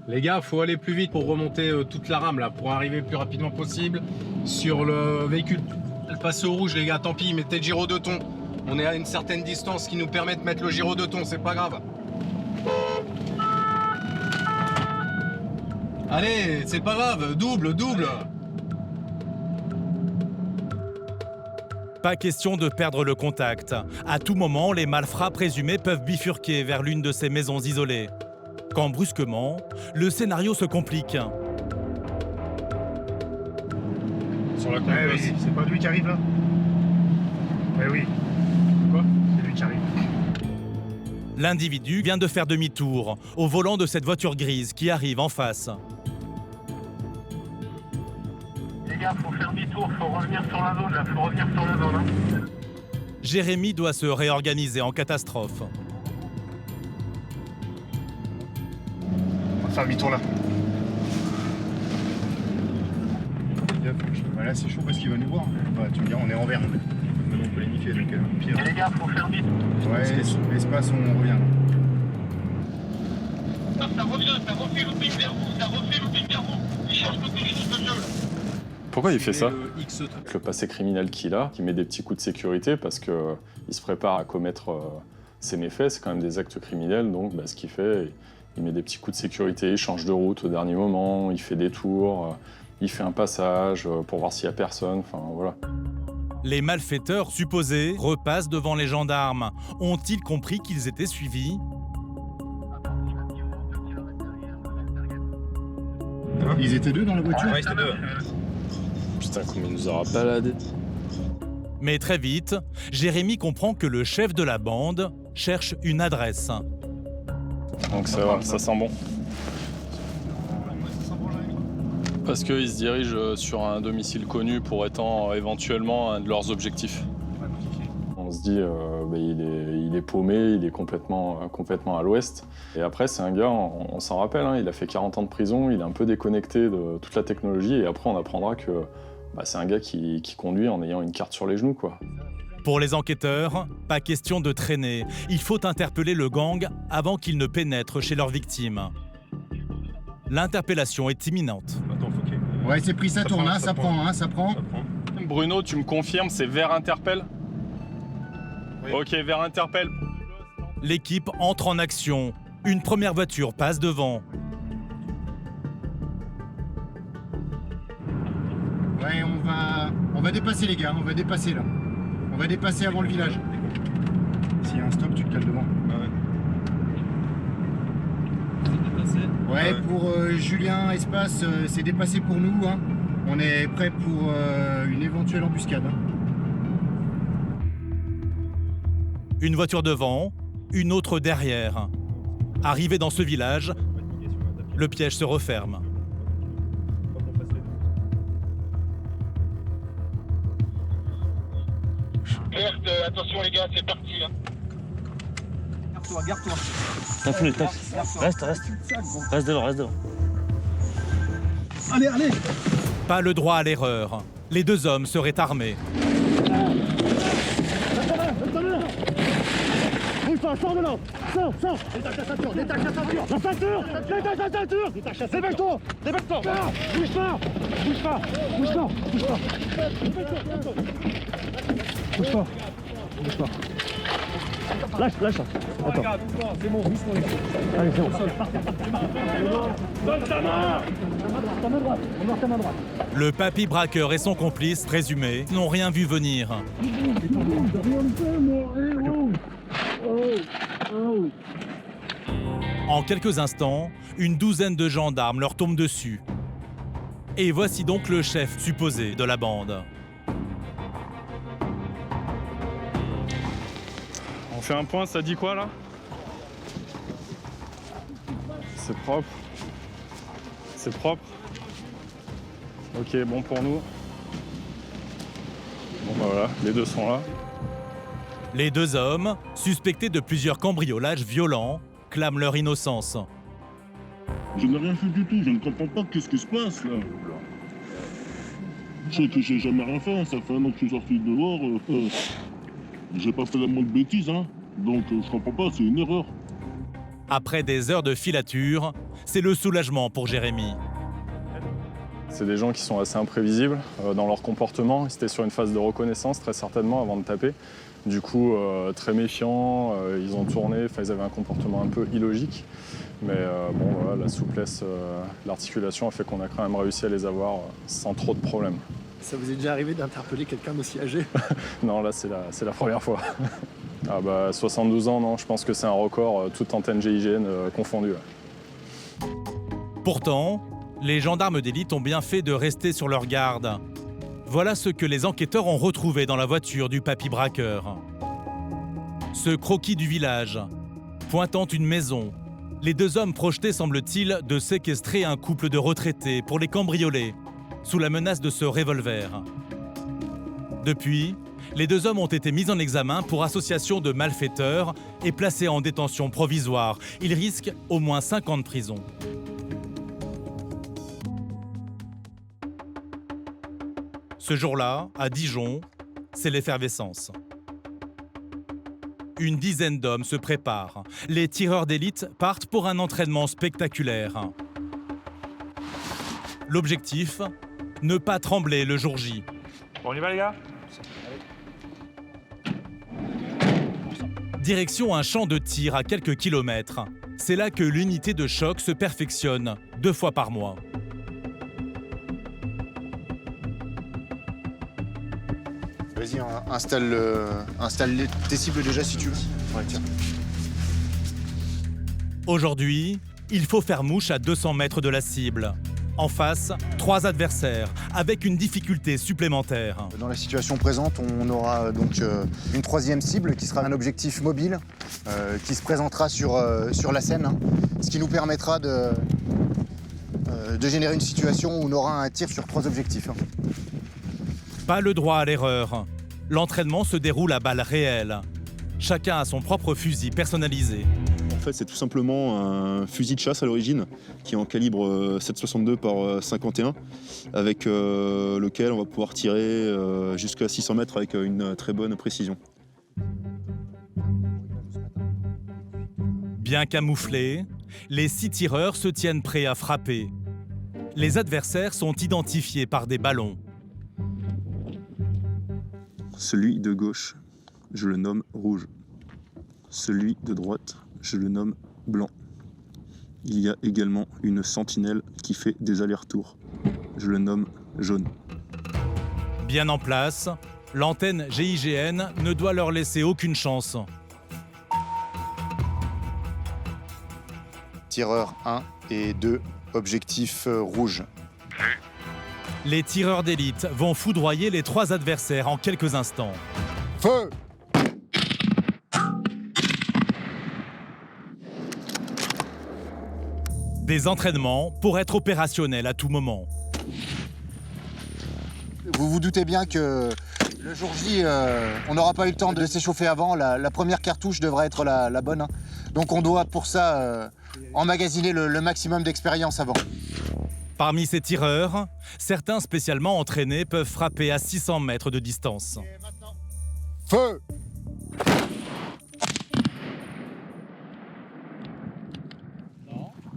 N: Les gars, faut aller plus vite pour remonter toute la rame là, pour arriver le plus rapidement possible sur le véhicule. Elle passe au rouge, les gars, tant pis, mettez le gyro de thon. On est à une certaine distance qui nous permet de mettre le gyro de thon, c'est pas grave. Allez, c'est pas grave, double.
F: Pas question de perdre le contact. À tout moment, les malfrats présumés peuvent bifurquer vers l'une de ces maisons isolées. Quand brusquement, le scénario se complique.
I: Sur la côte,
D: oui, c'est pas lui qui arrive là? Oui. Quoi? C'est lui qui arrive.
F: L'individu vient de faire demi-tour au volant de cette voiture grise qui arrive en face.
G: Les gars, faut faire demi-tour, faut revenir sur la zone là, hein.
F: Jérémy doit se réorganiser en catastrophe.
D: On va faire demi-tour là. Là c'est chaud parce qu'il va nous voir. Ouais, tu me dis on est en vert. Maintenant on peut l'unifier donc pire.
G: Les gars, faut faire demi-tour.
D: Ouais, l'espace on revient.
G: Ça refait le pic vers vous, Il cherche quelque chose de mieux là.
I: Pourquoi il fait ça?
N: Le
I: Le passé criminel qu'il a, qui met des petits coups de sécurité parce qu'il se prépare à commettre ses méfaits, c'est quand même des actes criminels, donc ce qu'il fait, il met des petits coups de sécurité, il change de route au dernier moment, il fait des tours, il fait un passage pour voir s'il n'y a personne, enfin voilà.
F: Les malfaiteurs supposés repassent devant les gendarmes. Ont-ils compris qu'ils étaient suivis?
D: Ils étaient deux dans la voiture?
N: Ouais, c'était deux.
I: Putain, comme il nous aura baladé.
F: Mais très vite, Jérémy comprend que le chef de la bande cherche une adresse.
I: Donc ça va, ça sent bon. Parce qu'ils se dirigent sur un domicile connu pour étant éventuellement un de leurs objectifs. On se dit, il est paumé, il est complètement à l'ouest. Et après, c'est un gars, on s'en rappelle, il a fait 40 ans de prison, il est un peu déconnecté de toute la technologie. Et après, on apprendra que c'est un gars qui conduit en ayant une carte sur les genoux, quoi.
F: Pour les enquêteurs, pas question de traîner. Il faut interpeller le gang avant qu'il ne pénètre chez leurs victimes. L'interpellation est imminente.
D: Ouais, c'est pris, ça tourne, ça prend.
I: Bruno, tu me confirmes, c'est vers Interpel? Oui. Ok, vers Interpel.
F: L'équipe entre en action. Une première voiture passe devant.
D: Ouais, on va dépasser les gars, on va dépasser là. On va dépasser avant le village. S'il y a un stop, tu te cales devant. Ouais, pour Julien, Espace, c'est dépassé pour nous. On est prêt pour une éventuelle embuscade.
F: Une voiture devant, une autre derrière. Arrivés dans ce village, Le piège se referme.
G: Alerte, attention les gars, c'est parti. Hein.
K: Garde-toi.
O: Reste devant.
K: Allez.
F: Pas le droit à l'erreur. Les deux hommes seraient armés.
K: Sors de là. Sors. Détache la ceinture. Dépêche-toi. Bouge pas. Lâche. Attends. C'est bon, allez, c'est bon. Donne ta main. Ta main droite.
F: Le papy braqueur et son complice, présumé, n'ont rien vu venir. En quelques instants, une douzaine de gendarmes leur tombent dessus. Et voici donc le chef supposé de la bande.
I: On fait un point, ça dit quoi là? C'est propre. Ok, bon pour nous. Bon bah voilà, les deux sont là.
F: Les deux hommes, suspectés de plusieurs cambriolages violents, clament leur innocence.
P: Je n'ai rien fait du tout, je ne comprends pas qu'est-ce qui se passe là. Je sais que j'ai jamais rien fait, ça fait un an que je suis sorti dehors. J'ai pas fait la moindre bêtise, hein. Donc je comprends pas, c'est une erreur.
F: Après des heures de filature, c'est le soulagement pour Jérémy.
I: C'est des gens qui sont assez imprévisibles dans leur comportement. Ils étaient sur une phase de reconnaissance très certainement avant de taper. Du coup, très méfiants, ils ont tourné, ils avaient un comportement un peu illogique. Mais bon, voilà, la souplesse, l'articulation a fait qu'on a quand même réussi à les avoir sans trop de problèmes.
K: Ça vous est déjà arrivé d'interpeller quelqu'un d'aussi âgé?
I: Non, là, c'est la première fois. Ah bah, 72 ans, non, je pense que c'est un record, toute antenne GIGN confondue.
F: Pourtant, les gendarmes d'élite ont bien fait de rester sur leur garde. Voilà ce que les enquêteurs ont retrouvé dans la voiture du papy braqueur. Ce croquis du village, pointant une maison. Les deux hommes projetaient, semble-t-il, de séquestrer un couple de retraités pour les cambrioler, sous la menace de ce revolver. Depuis, les deux hommes ont été mis en examen pour association de malfaiteurs et placés en détention provisoire. Ils risquent au moins 5 ans de prison. Ce jour-là, à Dijon, c'est l'effervescence. Une dizaine d'hommes se préparent. Les tireurs d'élite partent pour un entraînement spectaculaire. L'objectif, ne pas trembler le jour J.
H: Bon, on y va les gars?
F: Direction un champ de tir à quelques kilomètres. C'est là que l'unité de choc se perfectionne 2 fois par mois.
D: Vas-y, installe tes cibles déjà si tu veux. Ouais, tiens.
F: Aujourd'hui, il faut faire mouche à 200 mètres de la cible. En face, 3 adversaires, avec une difficulté supplémentaire.
D: Dans la situation présente, on aura donc une 3e cible qui sera un objectif mobile qui se présentera sur la scène, hein, ce qui nous permettra de générer une situation où on aura un tir sur 3 objectifs. Hein.
F: Pas le droit à l'erreur. L'entraînement se déroule à balles réelles. Chacun a son propre fusil personnalisé.
Q: En fait, c'est tout simplement un fusil de chasse à l'origine, qui est en calibre 7,62 par 51, avec lequel on va pouvoir tirer jusqu'à 600 mètres avec une très bonne précision.
F: Bien camouflés, les 6 tireurs se tiennent prêts à frapper. Les adversaires sont identifiés par des ballons.
Q: Celui de gauche, je le nomme rouge. Celui de droite, je le nomme blanc. Il y a également une sentinelle qui fait des allers-retours. Je le nomme jaune.
F: Bien en place, l'antenne GIGN ne doit leur laisser aucune chance.
D: Tireur 1 et 2, objectif rouge.
F: Les tireurs d'élite vont foudroyer les 3 adversaires en quelques instants.
D: Feu!
F: Des entraînements pour être opérationnels à tout moment.
D: Vous vous doutez bien que le jour J, on n'aura pas eu le temps de s'échauffer avant. La première cartouche devrait être la bonne, hein. Donc on doit pour ça emmagasiner le maximum d'expérience avant.
F: Parmi ces tireurs, certains spécialement entraînés peuvent frapper à 600 mètres de distance.
D: Feu!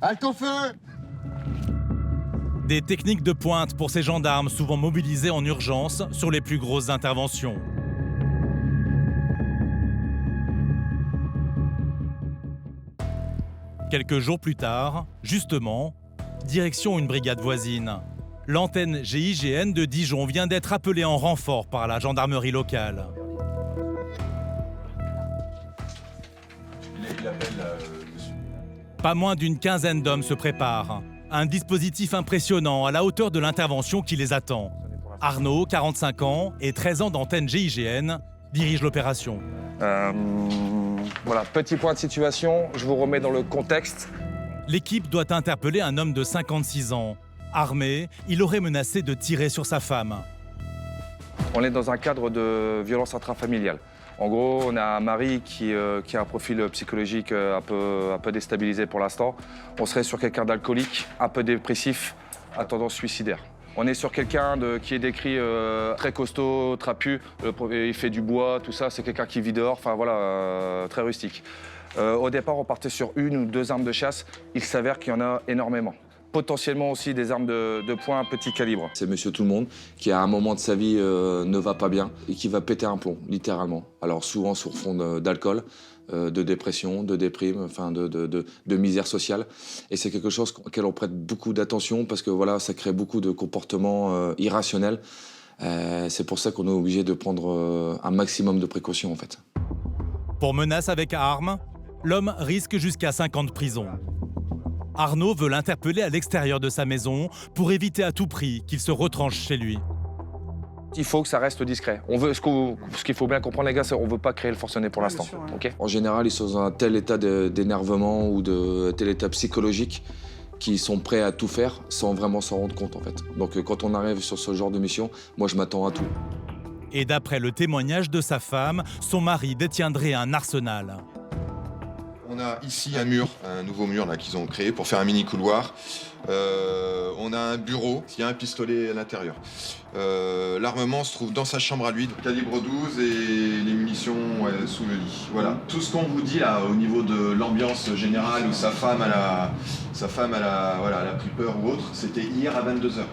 D: Halte au feu!
F: Des techniques de pointe pour ces gendarmes souvent mobilisés en urgence sur les plus grosses interventions. Quelques jours plus tard, justement, direction une brigade voisine. L'antenne GIGN de Dijon vient d'être appelée en renfort par la gendarmerie locale. Pas moins d'une quinzaine d'hommes se préparent. Un dispositif impressionnant à la hauteur de l'intervention qui les attend. Arnaud, 45 ans et 13 ans d'antenne GIGN, dirige l'opération.
J: Voilà, petit point de situation, je vous remets dans le contexte.
F: L'équipe doit interpeller un homme de 56 ans. Armé, il aurait menacé de tirer sur sa femme.
J: On est dans un cadre de violence intrafamiliale. En gros, on a un mari qui a un profil psychologique un peu déstabilisé pour l'instant. On serait sur quelqu'un d'alcoolique, un peu dépressif, à tendance suicidaire. On est sur quelqu'un qui est décrit très costaud, trapu, il fait du bois, tout ça. C'est quelqu'un qui vit dehors, enfin voilà, très rustique. Au départ, on partait sur 1 ou 2 armes de chasse. Il s'avère qu'il y en a énormément. Potentiellement aussi des armes de poing petit calibre.
O: C'est monsieur tout le monde qui à un moment de sa vie ne va pas bien et qui va péter un plomb, littéralement. Alors souvent sur fond d'alcool, de dépression, de déprime, enfin de misère sociale. Et c'est quelque chose auquel on prête beaucoup d'attention parce que voilà, ça crée beaucoup de comportements irrationnels. C'est pour ça qu'on est obligé de prendre un maximum de précautions en fait.
F: Pour menace avec arme, l'homme risque jusqu'à 5 ans de prison. Arnaud veut l'interpeller à l'extérieur de sa maison pour éviter à tout prix qu'il se retranche chez lui.
J: Il faut que ça reste discret. Ce qu'il faut bien comprendre les gars, c'est qu'on ne veut pas créer le forcené pour l'instant. Okay.
O: En général, ils sont dans un tel état d'énervement ou de tel état psychologique qu'ils sont prêts à tout faire sans vraiment s'en rendre compte en fait. Donc quand on arrive sur ce genre de mission, moi je m'attends à tout.
F: Et d'après le témoignage de sa femme, son mari détiendrait un arsenal.
E: On a ici un mur, un nouveau mur là qu'ils ont créé pour faire un mini couloir. On a un bureau, il y a un pistolet à l'intérieur. L'armement se trouve dans sa chambre à lui, calibre 12 et les munitions sous le lit. Voilà. Tout ce qu'on vous dit là au niveau de l'ambiance générale où sa femme elle a pris peur ou autre, c'était hier à 22h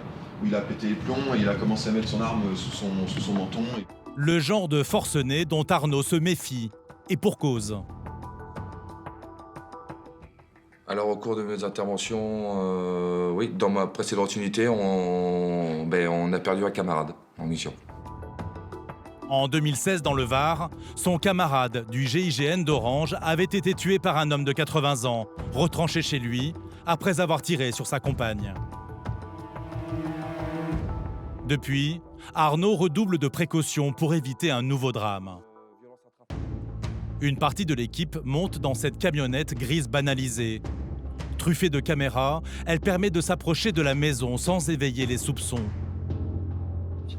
E: où il a pété les plombs et il a commencé à mettre son arme sous son menton.
F: Le genre de forcené dont Arnaud se méfie, et pour cause.
O: Alors au cours de mes interventions, oui, dans ma précédente unité, on a perdu un camarade en mission.
F: En 2016, dans le Var, son camarade du GIGN d'Orange avait été tué par un homme de 80 ans, retranché chez lui, après avoir tiré sur sa compagne. Depuis, Arnaud redouble de précautions pour éviter un nouveau drame. Une partie de l'équipe monte dans cette camionnette grise banalisée. Truffée de caméras, elle permet de s'approcher de la maison sans éveiller les soupçons.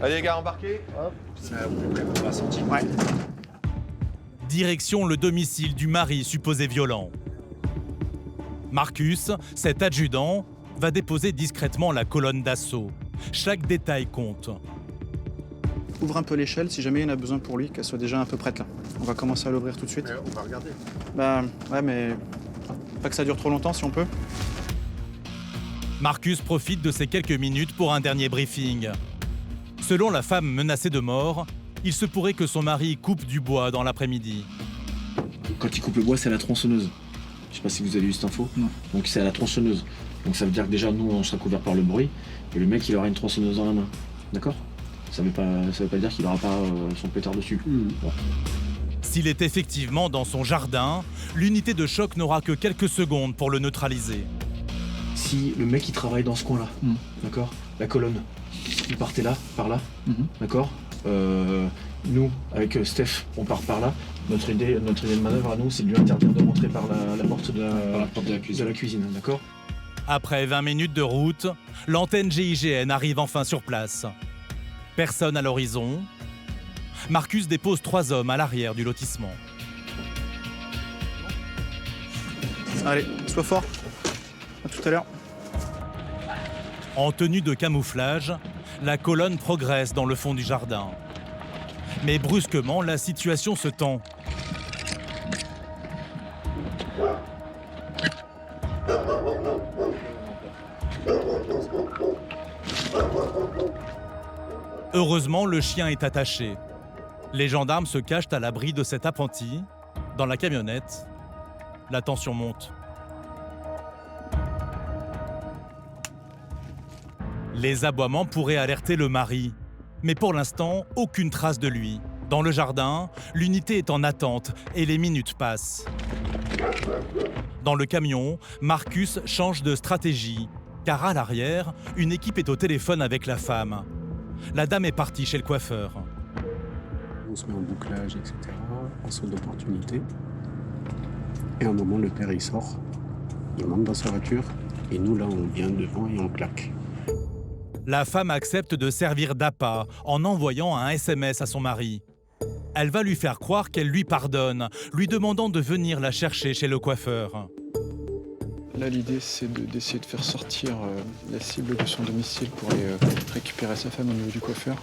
E: Allez les gars, embarquez. Hop.
K: Ouais.
F: Direction le domicile du mari supposé violent. Marcus, cet adjudant, va déposer discrètement la colonne d'assaut. Chaque détail compte.
K: Ouvre un peu l'échelle si jamais il y en a besoin pour lui, qu'elle soit déjà un peu prête là. On va commencer à l'ouvrir tout de suite.
B: On va regarder.
K: Bah ouais, mais pas que ça dure trop longtemps si on peut.
F: Marcus profite de ces quelques minutes pour un dernier briefing. Selon la femme menacée de mort, il se pourrait que son mari coupe du bois dans l'après-midi.
R: Quand il coupe le bois, c'est à la tronçonneuse. Je sais pas si vous avez eu cette info.
K: Non.
R: Donc c'est à la tronçonneuse. Donc ça veut dire que déjà nous on sera couvert par le bruit et le mec il aura une tronçonneuse dans la main. D'accord ? Ça veut pas dire qu'il n'aura pas son pétard dessus. Bon.
F: S'il est effectivement dans son jardin, l'unité de choc n'aura que quelques secondes pour le neutraliser.
R: Si le mec il travaille dans ce coin-là, d'accord ? La colonne, il partait là, par là, d'accord ? Nous, avec Steph, on part par là. Notre idée de manœuvre à nous, c'est de lui interdire de rentrer par la porte de la cuisine, d'accord ?
F: Après 20 minutes de route, l'antenne GIGN arrive enfin sur place. Personne à l'horizon. Marcus dépose 3 hommes à l'arrière du lotissement.
K: Allez, sois fort. À tout à l'heure.
F: En tenue de camouflage, la colonne progresse dans le fond du jardin. Mais brusquement, la situation se tend. Heureusement, le chien est attaché. Les gendarmes se cachent à l'abri de cet apprenti. Dans la camionnette, la tension monte. Les aboiements pourraient alerter le mari. Mais pour l'instant, aucune trace de lui. Dans le jardin, l'unité est en attente et les minutes passent. Dans le camion, Marcus change de stratégie. Car à l'arrière, une équipe est au téléphone avec la femme. La dame est partie chez le coiffeur.
S: On se met en bouclage, etc. On saute d'opportunité. Et à un moment, le père, il sort. Il monte dans sa voiture. Et nous, là, on vient devant et on claque.
F: La femme accepte de servir d'appât en envoyant un SMS à son mari. Elle va lui faire croire qu'elle lui pardonne, lui demandant de venir la chercher chez le coiffeur.
S: Là, l'idée, c'est d'essayer de faire sortir la cible de son domicile pour aller récupérer sa femme au niveau du coiffeur.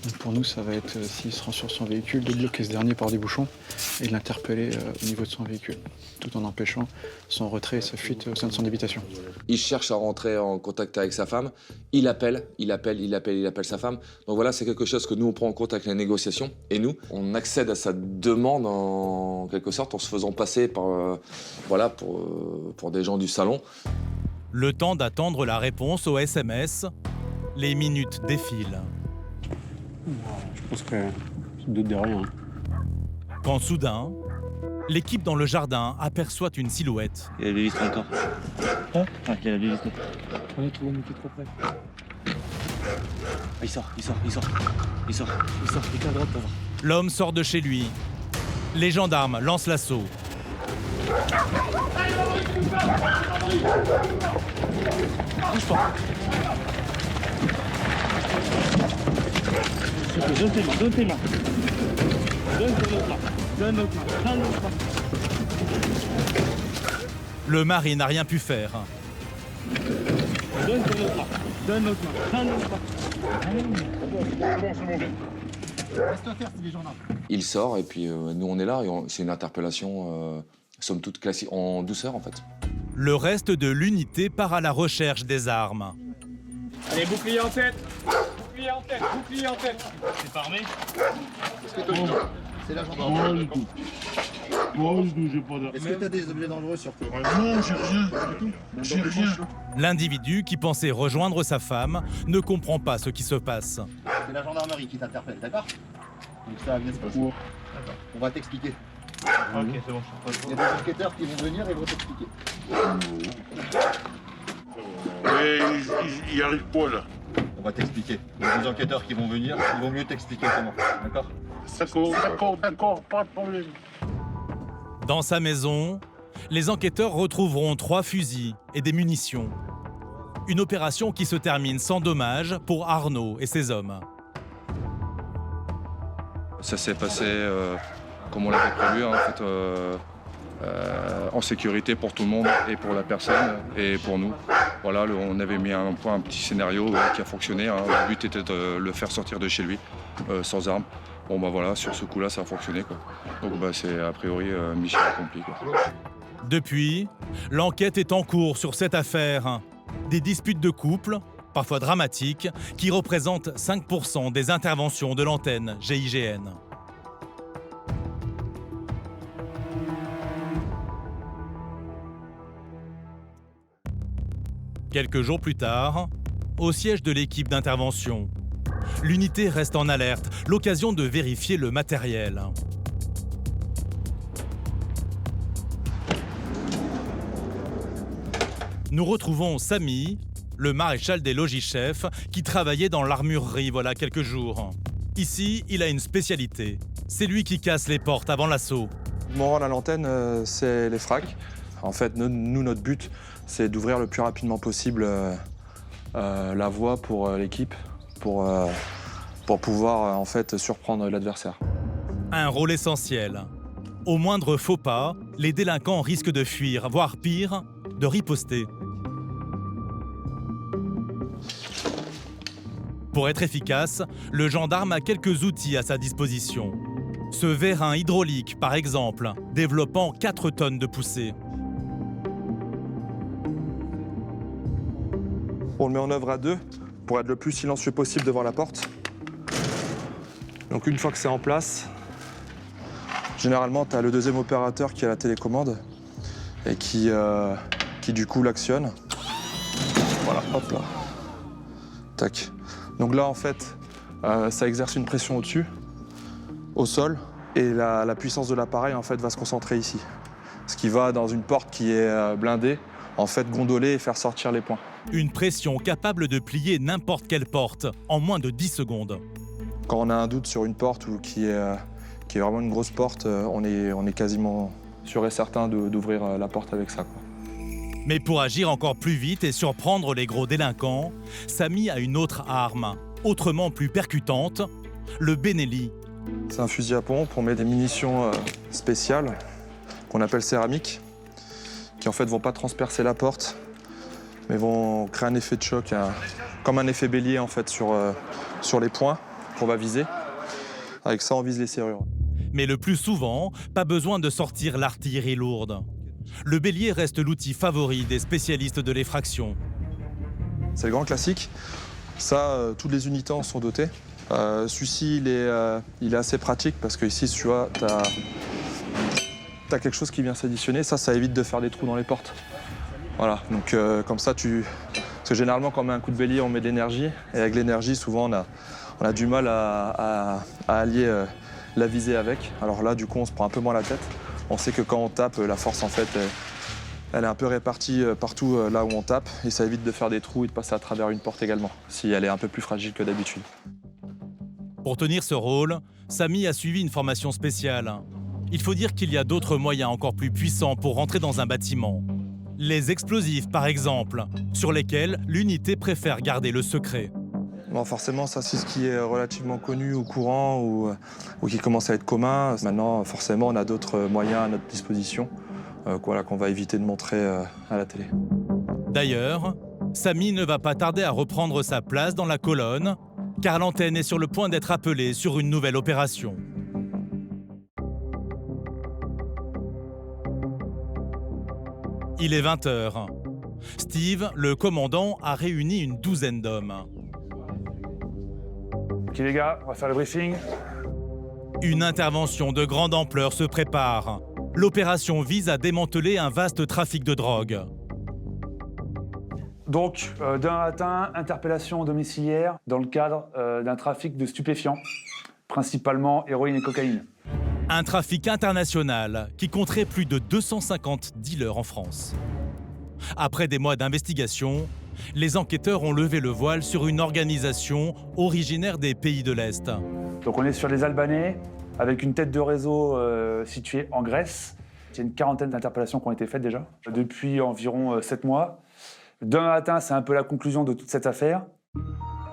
S: Donc pour nous, ça va être, s'il se rend sur son véhicule, de bloquer ce dernier par des bouchons et de l'interpeller au niveau de son véhicule, tout en empêchant son retrait et sa fuite au sein de son habitation.
O: Il cherche à rentrer en contact avec sa femme, il appelle sa femme. Donc voilà, c'est quelque chose que nous, on prend en compte avec les négociations. Et nous, on accède à sa demande en quelque sorte en se faisant passer par, pour des gens du salon.
F: Le temps d'attendre la réponse au SMS, les minutes défilent.
S: Je pense que je doute de rien.
F: Quand soudain, l'équipe dans le jardin aperçoit une silhouette.
T: Il y a la vitre encore. Hein? Ah, il y a la vitre.
S: On est trop près.
T: Ah, il sort. Il est à droite pour voir.
F: L'homme sort de chez lui. Les gendarmes lancent l'assaut.
T: Bouge pas. Donne tes mains. Donne l'autre main.
F: Le mari n'a rien pu faire.
T: Donne l'autre main.
O: Il sort et puis nous on est là et c'est une interpellation somme toute classique, en douceur en fait.
F: Le reste de l'unité part à la recherche des armes.
H: Allez, bouclier en tête. Bouclier en tête. C'est pas armé?
D: C'est la gendarmerie.
P: J'ai pas d'arme.
D: Est-ce que t'as des objets dangereux sur toi?
P: Non, j'ai rien.
D: L'individu
F: qui pensait rejoindre sa femme ne comprend pas ce qui se passe.
D: C'est la gendarmerie qui t'interpelle, d'accord? Donc ça va bien se passer. On va t'expliquer.
H: Ok, c'est bon.
D: Il y a des enquêteurs qui vont venir et vont t'expliquer.
P: Mais il y arrive pas là.
D: On va t'expliquer. Il y a des enquêteurs qui vont venir, ils vont mieux t'expliquer comment. D'accord?
P: D'accord, pas de problème.
F: Dans sa maison, les enquêteurs retrouveront 3 fusils et des munitions. Une opération qui se termine sans dommage pour Arnaud et ses hommes.
J: Ça s'est passé comme on l'avait prévu, en fait, en sécurité pour tout le monde et pour la personne et pour nous. Voilà, on avait mis un petit scénario qui a fonctionné. Le but était de le faire sortir de chez lui sans armes. Bon bah voilà, sur ce coup-là, ça a fonctionné quoi. Donc bah c'est a priori mission accomplie quoi.
F: Depuis, l'enquête est en cours sur cette affaire. Des disputes de couple, parfois dramatiques, qui représentent 5% des interventions de l'antenne GIGN. Quelques jours plus tard, au siège de l'équipe d'intervention, l'unité reste en alerte, l'occasion de vérifier le matériel. Nous retrouvons Samy, le maréchal des logis-chefs, qui travaillait dans l'armurerie voilà quelques jours. Ici, il a une spécialité. C'est lui qui casse les portes avant l'assaut.
I: Mon rôle à l'antenne, c'est les fracs.
L: En fait, nous, notre but, c'est d'ouvrir le plus rapidement possible la voie pour l'équipe, pour pouvoir en fait surprendre l'adversaire.
F: Un rôle essentiel. Au moindre faux pas, les délinquants risquent de fuir, voire pire, de riposter. Pour être efficace, le gendarme a quelques outils à sa disposition. Ce vérin hydraulique, par exemple, développant 4 tonnes de poussée.
L: On le met en œuvre à 2 pour être le plus silencieux possible devant la porte. Donc une fois que c'est en place, généralement tu as le deuxième opérateur qui a la télécommande et qui du coup l'actionne. Voilà, hop là. Tac. Donc là en fait, ça exerce une pression au-dessus, au sol, et la puissance de l'appareil en fait va se concentrer ici. Ce qui va dans une porte qui est blindée, en fait gondoler et faire sortir les points.
F: Une pression capable de plier n'importe quelle porte en moins de 10 secondes.
L: Quand on a un doute sur une porte ou qui est vraiment une grosse porte, on est quasiment sûr et certain d'ouvrir la porte avec ça, quoi.
F: Mais pour agir encore plus vite et surprendre les gros délinquants, Samy a une autre arme, autrement plus percutante, le Benelli.
L: C'est un fusil à pompe, on met des munitions spéciales qu'on appelle céramiques, qui en fait vont pas transpercer la porte, mais vont créer un effet de choc, comme un effet bélier en fait sur les points qu'on va viser. Avec ça, on vise les serrures.
F: Mais le plus souvent, pas besoin de sortir l'artillerie lourde. Le bélier reste l'outil favori des spécialistes de l'effraction.
L: C'est le grand classique. Ça, toutes les unités en sont dotées. Celui-ci, il est assez pratique parce que ici, tu vois, t'as quelque chose qui vient s'additionner. Ça évite de faire des trous dans les portes. Voilà, donc comme ça, parce que généralement, quand on met un coup de bélier, on met de l'énergie. Et avec l'énergie, souvent, on a du mal à allier la visée avec. Alors là, du coup, on se prend un peu moins la tête. On sait que quand on tape, la force, en fait, elle est un peu répartie partout là où on tape. Et ça évite de faire des trous et de passer à travers une porte également, si elle est un peu plus fragile que d'habitude.
F: Pour tenir ce rôle, Samy a suivi une formation spéciale. Il faut dire qu'il y a d'autres moyens encore plus puissants pour rentrer dans un bâtiment. Les explosifs, par exemple, sur lesquels l'unité préfère garder le secret.
L: Bon, forcément, ça, c'est ce qui est relativement connu ou courant ou qui commence à être commun. Maintenant, forcément, on a d'autres moyens à notre disposition qu'on va éviter de montrer à la télé.
F: D'ailleurs, Samy ne va pas tarder à reprendre sa place dans la colonne, car l'antenne est sur le point d'être appelée sur une nouvelle opération. Il est 20h. Steve, le commandant, a réuni une douzaine d'hommes.
C: Ok les gars, on va faire le briefing.
F: Une intervention de grande ampleur se prépare. L'opération vise à démanteler un vaste trafic de drogue.
C: Donc, demain matin, interpellation domiciliaire dans le cadre d'un trafic de stupéfiants, principalement héroïne et cocaïne.
F: Un trafic international qui compterait plus de 250 dealers en France. Après des mois d'investigation, les enquêteurs ont levé le voile sur une organisation originaire des pays de l'Est.
C: Donc on est sur les Albanais, avec une tête de réseau située en Grèce. Il y a une quarantaine d'interpellations qui ont été faites déjà, depuis environ 7 mois. Demain matin, c'est un peu la conclusion de toute cette affaire.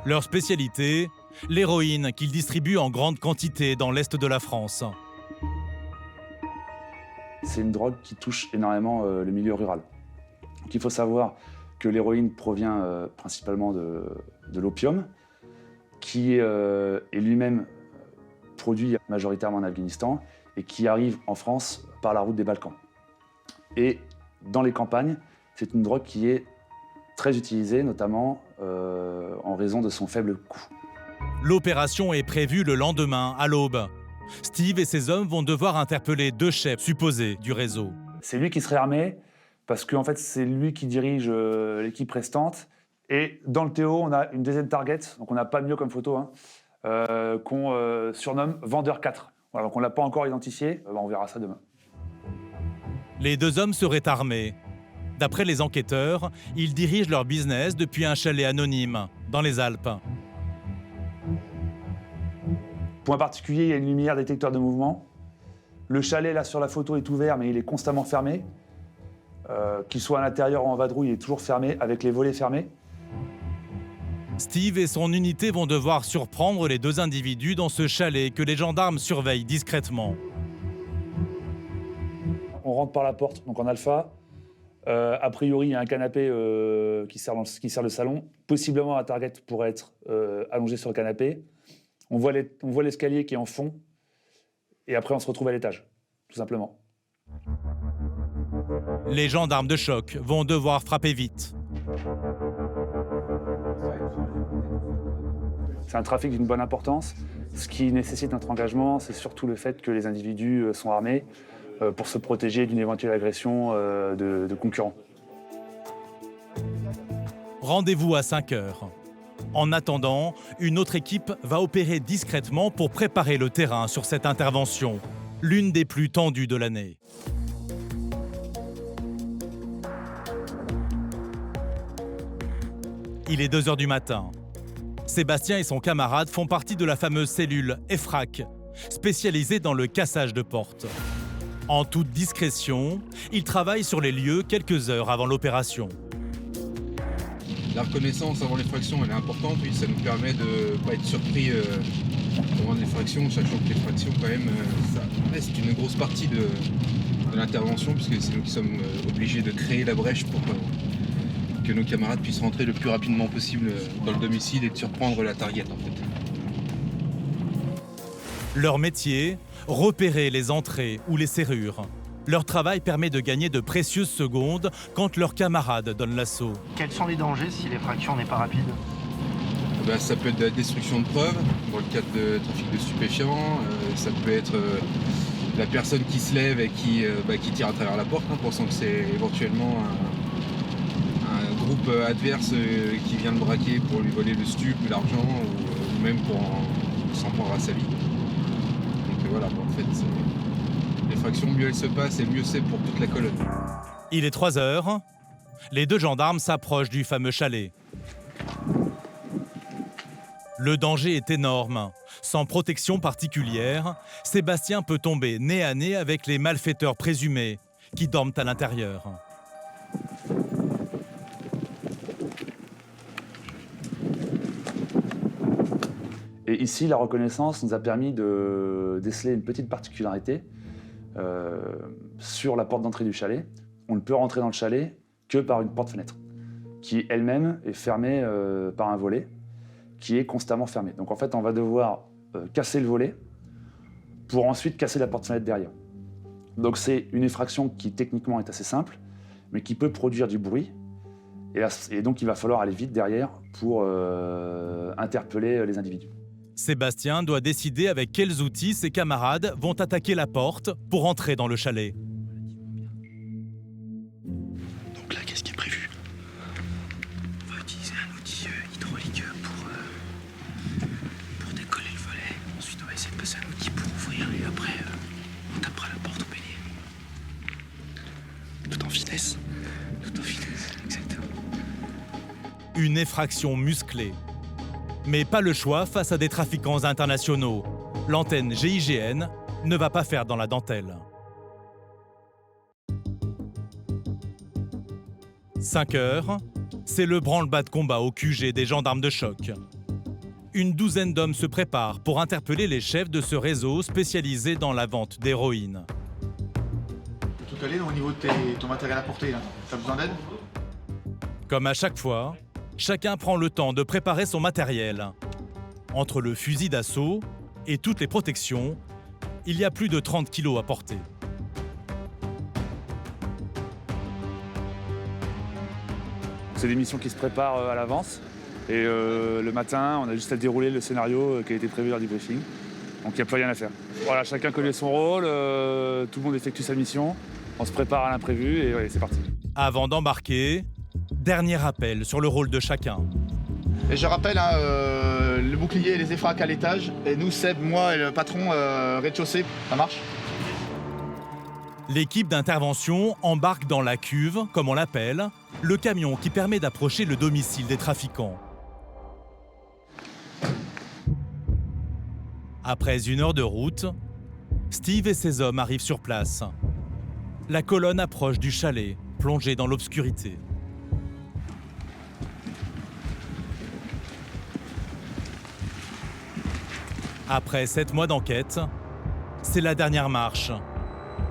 F: Leur spécialité, l'héroïne qu'ils distribuent en grande quantité dans l'Est de la France.
C: C'est une drogue qui touche énormément le milieu rural. Donc il faut savoir que l'héroïne provient principalement de l'opium, qui est lui-même produit majoritairement en Afghanistan et qui arrive en France par la route des Balkans. Et dans les campagnes, c'est une drogue qui est très utilisée, notamment en raison de son faible coût.
F: L'opération est prévue le lendemain, à l'aube. Steve et ses hommes vont devoir interpeller 2 chefs supposés du réseau.
C: C'est lui qui serait armé, parce qu'en fait, c'est lui qui dirige l'équipe restante. Et dans le Théo, on a une deuxième target, donc on n'a pas mieux comme photo, qu'on surnomme Vendeur 4. Voilà, donc on ne l'a pas encore identifié, on verra ça demain.
F: Les 2 hommes seraient armés. D'après les enquêteurs, ils dirigent leur business depuis un chalet anonyme, dans les Alpes.
C: Point particulier, il y a une lumière détecteur de mouvement. Le chalet, là, sur la photo, est ouvert, mais il est constamment fermé. qu'il soit à l'intérieur ou en vadrouille, il est toujours fermé, avec les volets fermés.
F: Steve et son unité vont devoir surprendre les 2 individus dans ce chalet que les gendarmes surveillent discrètement.
C: On rentre par la porte, donc en alpha. A priori, il y a un canapé qui sert le salon. Possiblement, la target pourrait être allongée sur le canapé. On voit l'escalier qui est en fond. Et après, on se retrouve à l'étage, tout simplement.
F: Les gendarmes de choc vont devoir frapper vite.
C: C'est un trafic d'une bonne importance. Ce qui nécessite notre engagement, c'est surtout le fait que les individus sont armés pour se protéger d'une éventuelle agression de concurrents.
F: Rendez-vous à 5 heures. En attendant, une autre équipe va opérer discrètement pour préparer le terrain sur cette intervention, l'une des plus tendues de l'année. Il est 2 heures du matin. Sébastien et son camarade font partie de la fameuse cellule EFRAC, spécialisée dans le cassage de portes. En toute discrétion, ils travaillent sur les lieux quelques heures avant l'opération.
N: La reconnaissance avant l'effraction, elle est importante. Oui, ça nous permet de ne pas être surpris au moment de l'effraction, sachant que l'effraction, quand même, ça reste une grosse partie de l'intervention, puisque c'est nous qui sommes obligés de créer la brèche pour que nos camarades puissent rentrer le plus rapidement possible dans le domicile et de surprendre la target, en fait.
F: Leur métier, repérer les entrées ou les serrures. Leur travail permet de gagner de précieuses secondes quand leurs camarades donnent l'assaut.
K: Quels sont les dangers si l'effraction n'est pas rapide?
N: Ça peut être de la destruction de preuves, dans le cadre de trafic de stupéfiants. Ça peut être la personne qui se lève et qui tire à travers la porte, pensant que c'est éventuellement un groupe adverse qui vient le braquer pour lui voler le stup, l'argent, ou même pour s'en prendre à sa vie. Donc voilà, en fait, l'effraction, mieux elle se passe et mieux c'est pour toute la colonne.
F: Il est 3 heures. Les 2 gendarmes s'approchent du fameux chalet. Le danger est énorme. Sans protection particulière, Sébastien peut tomber nez à nez avec les malfaiteurs présumés qui dorment à l'intérieur.
C: Et ici, la reconnaissance nous a permis de déceler une petite particularité sur la porte d'entrée du chalet. On ne peut rentrer dans le chalet que par une porte-fenêtre, qui elle-même est fermée par un volet, qui est constamment fermé. Donc en fait, on va devoir casser le volet pour ensuite casser la porte-fenêtre derrière. Donc c'est une effraction qui techniquement est assez simple, mais qui peut produire du bruit. Et donc il va falloir aller vite derrière pour interpeller les individus.
F: Sébastien doit décider avec quels outils ses camarades vont attaquer la porte pour entrer dans le chalet.
K: Donc là, qu'est-ce qui est prévu? On va utiliser un outil hydraulique pour décoller le volet. Ensuite, on va essayer de passer un outil pour ouvrir et après, on tapera la porte au bélier. Tout en finesse. Tout en finesse, exactement.
F: Une effraction musclée. Mais pas le choix face à des trafiquants internationaux. L'antenne GIGN ne va pas faire dans la dentelle. 5 heures, c'est le branle-bas de combat au QG des gendarmes de choc. Une douzaine d'hommes se préparent pour interpeller les chefs de ce réseau spécialisé dans la vente d'héroïne.
U: Tout calé au niveau de ton matériel à porter, là. T'as besoin d'aide?
F: Comme à chaque fois, chacun prend le temps de préparer son matériel. Entre le fusil d'assaut et toutes les protections, il y a plus de 30 kilos à porter.
C: C'est des missions qui se préparent à l'avance. Et le matin, on a juste à dérouler le scénario qui a été prévu lors du briefing. Donc il n'y a plus rien à faire. Voilà, chacun connaît son rôle, tout le monde effectue sa mission, on se prépare à l'imprévu et ouais, c'est parti.
F: Avant d'embarquer, dernier rappel sur le rôle de chacun.
U: Et je rappelle, le bouclier et les effracs à l'étage. Et nous, Seb, moi et le patron, rez-de-chaussée. Ça marche?
F: L'équipe d'intervention embarque dans la cuve, comme on l'appelle, le camion qui permet d'approcher le domicile des trafiquants. Après 1 heure de route, Steve et ses hommes arrivent sur place. La colonne approche du chalet plongés dans l'obscurité. Après 7 mois d'enquête, c'est la dernière marche.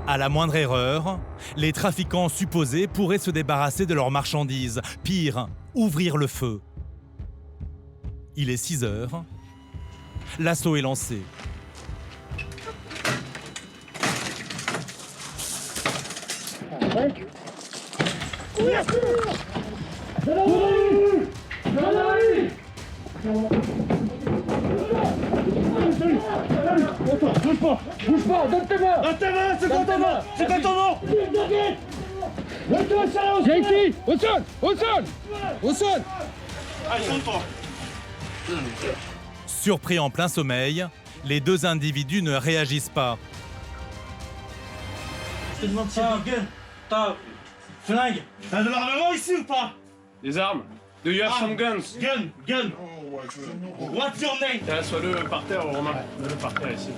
F: À la moindre erreur, les trafiquants supposés pourraient se débarrasser de leurs marchandises. Pire, ouvrir le feu. Il est 6 heures. L'assaut est lancé.
H: Bouge pas, donne tes mains. Donne tes mains, c'est quoi ton nom? C'est quoi ton nom? Viens ici, au sol, au sol, au sol. Allez, monte-toi.
F: Surpris en plein sommeil, les deux individus ne réagissent pas.
H: Je te demande si t'as gun, t'as flingue, t'as de l'armement ici ou pas?
B: Des armes. Do you have some guns?
H: Gun. What's your name?
B: Sois-le par terre, Romain. Sois-le par terre ici.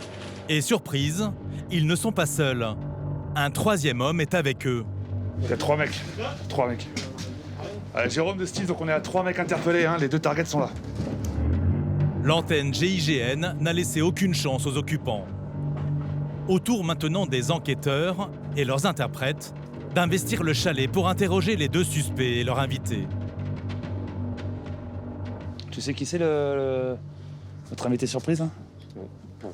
F: Et surprise, ils ne sont pas seuls. Un troisième homme est avec eux.
C: Il y a 3 mecs. 3 mecs. Jérôme de Steve, donc on est à 3 mecs interpellés, hein. Les 2 targets sont là.
F: L'antenne GIGN n'a laissé aucune chance aux occupants. Autour maintenant des enquêteurs et leurs interprètes d'investir le chalet pour interroger les 2 suspects et leur invité.
C: Tu sais qui c'est notre invité surprise hein?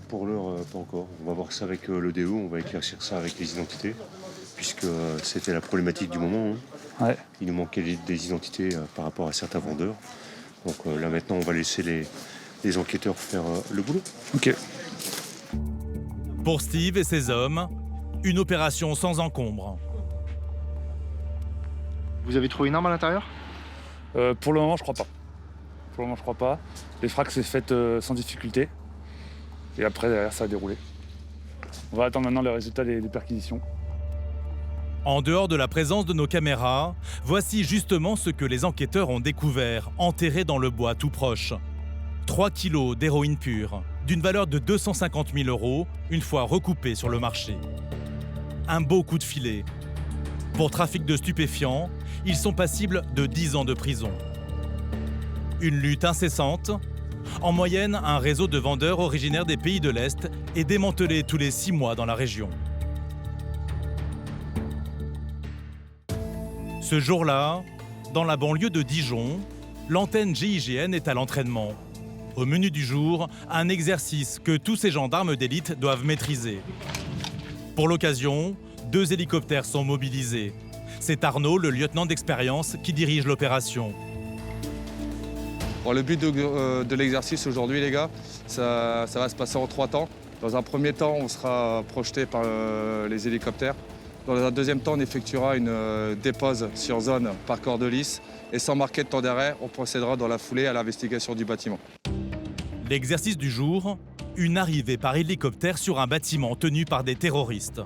A: Pour l'heure, pas encore. On va voir ça avec le DO, on va éclaircir ça avec les identités, puisque c'était la problématique du moment. Hein.
C: Ouais.
A: Il nous manquait des identités par rapport à certains vendeurs. Donc là maintenant, on va laisser les enquêteurs faire le boulot.
C: Ok.
F: Pour Steve et ses hommes, une opération sans encombre.
D: Vous avez trouvé une arme à l'intérieur?
C: Pour le moment, je crois pas. Pour le moment, je crois pas. Les frags s'est fait sans difficulté. Et après, derrière, ça a déroulé. On va attendre maintenant les résultats des perquisitions.
F: En dehors de la présence de nos caméras, voici justement ce que les enquêteurs ont découvert, enterré dans le bois tout proche. 3 kilos d'héroïne pure, d'une valeur de 250 000 €, une fois recoupée sur le marché. Un beau coup de filet. Pour trafic de stupéfiants, ils sont passibles de 10 ans de prison. Une lutte incessante. En moyenne, un réseau de vendeurs originaires des pays de l'Est est démantelé tous les 6 mois dans la région. Ce jour-là, dans la banlieue de Dijon, l'antenne GIGN est à l'entraînement. Au menu du jour, un exercice que tous ces gendarmes d'élite doivent maîtriser. Pour l'occasion, 2 hélicoptères sont mobilisés. C'est Arnaud, le lieutenant d'expérience, qui dirige l'opération.
J: Bon, le but de l'exercice aujourd'hui, les gars, ça va se passer en 3 temps. Dans un premier temps, on sera projeté par les hélicoptères. Dans un deuxième temps, on effectuera une dépose sur zone par corps de lice. Et sans marquer de temps d'arrêt, on procédera dans la foulée à l'investigation du bâtiment.
F: L'exercice du jour, une arrivée par hélicoptère sur un bâtiment tenu par des terroristes.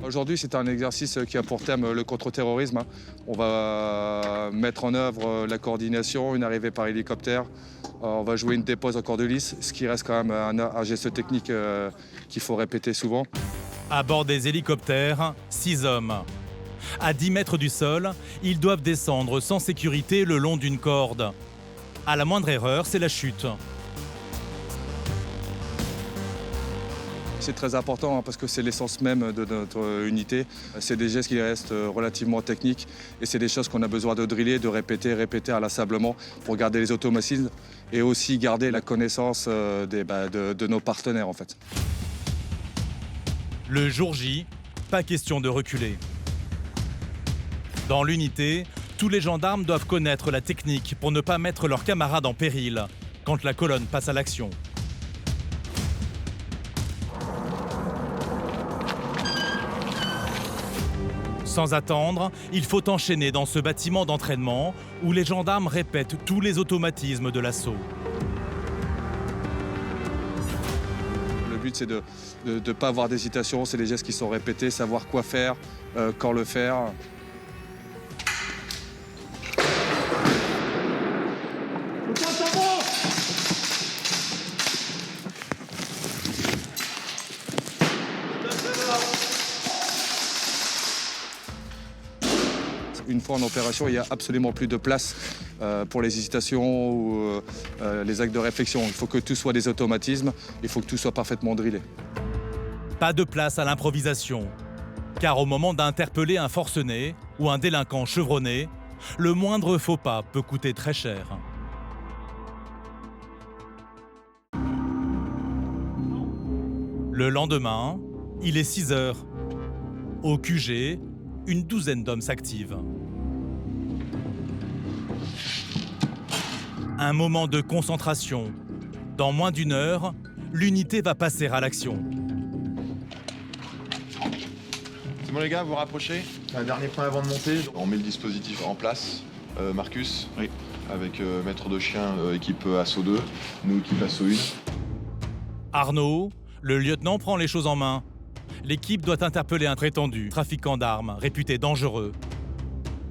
J: Aujourd'hui, c'est un exercice qui a pour thème le contre-terrorisme. On va mettre en œuvre la coordination, une arrivée par hélicoptère. On va jouer une dépose en corps de lice, ce qui reste quand même un geste technique qu'il faut répéter souvent.
F: À bord des hélicoptères, 6 hommes. À 10 mètres du sol, ils doivent descendre sans sécurité le long d'une corde. À la moindre erreur, c'est la chute.
J: C'est très important parce que c'est l'essence même de notre unité. C'est des gestes qui restent relativement techniques et c'est des choses qu'on a besoin de driller, de répéter inlassablement pour garder les automatismes et aussi garder la connaissance de nos partenaires en fait.
F: Le jour J, pas question de reculer. Dans l'unité, tous les gendarmes doivent connaître la technique pour ne pas mettre leurs camarades en péril quand la colonne passe à l'action. Sans attendre, il faut enchaîner dans ce bâtiment d'entraînement où les gendarmes répètent tous les automatismes de l'assaut.
J: Le but, c'est de ne pas avoir d'hésitation, c'est des gestes qui sont répétés, savoir quoi faire, quand le faire. Une fois en opération, il n'y a absolument plus de place pour les hésitations ou les actes de réflexion. Il faut que tout soit des automatismes, il faut que tout soit parfaitement drillé.
F: Pas de place à l'improvisation, car au moment d'interpeller un forcené ou un délinquant chevronné, le moindre faux pas peut coûter très cher. Le lendemain, il est 6 heures. Au QG, une douzaine d'hommes s'activent. Un moment de concentration. Dans moins d'1 heure, l'unité va passer à l'action.
E: C'est bon les gars, vous rapprochez. Un dernier point avant de monter. On met le dispositif en place. Marcus, oui. Avec maître de chien, équipe Assaut 2, nous équipe Assaut 1.
F: Arnaud, le lieutenant prend les choses en main. L'équipe doit interpeller un prétendu trafiquant d'armes, réputé dangereux.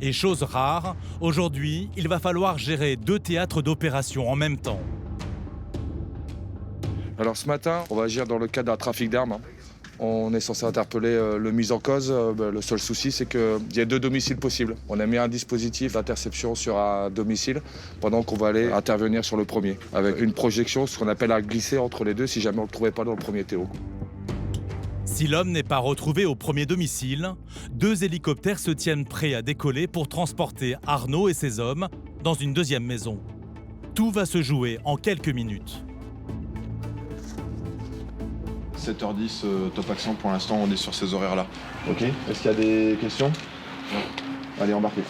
F: Et chose rare, aujourd'hui, il va falloir gérer 2 théâtres d'opération en même temps.
J: Alors ce matin, on va agir dans le cadre d'un trafic d'armes. On est censé interpeller le mis en cause. Le seul souci, c'est qu'il y a 2 domiciles possibles. On a mis un dispositif d'interception sur un domicile pendant qu'on va aller intervenir sur le premier, avec une projection, ce qu'on appelle à glisser entre les deux si jamais on ne le trouvait pas dans le premier Théo.
F: Si l'homme n'est pas retrouvé au premier domicile, 2 hélicoptères se tiennent prêts à décoller pour transporter Arnaud et ses hommes dans une deuxième maison. Tout va se jouer en quelques minutes.
E: 7h10, top accent, pour l'instant on est sur ces horaires-là. Ok, est-ce qu'il y a des questions? Non. Allez, embarquez.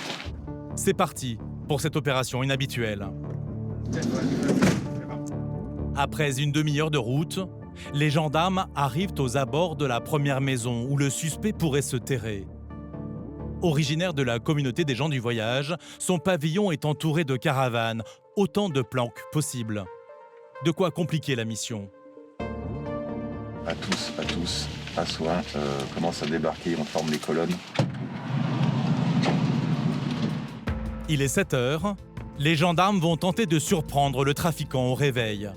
F: C'est parti pour cette opération inhabituelle. Après une demi-heure de route, les gendarmes arrivent aux abords de la première maison où le suspect pourrait se terrer. Originaire de la communauté des gens du voyage, son pavillon est entouré de caravanes, autant de planques possibles. De quoi compliquer la mission.
E: À tous, à soi, commence à débarquer, on forme les colonnes.
F: Il est 7 heures, les gendarmes vont tenter de surprendre le trafiquant au réveil.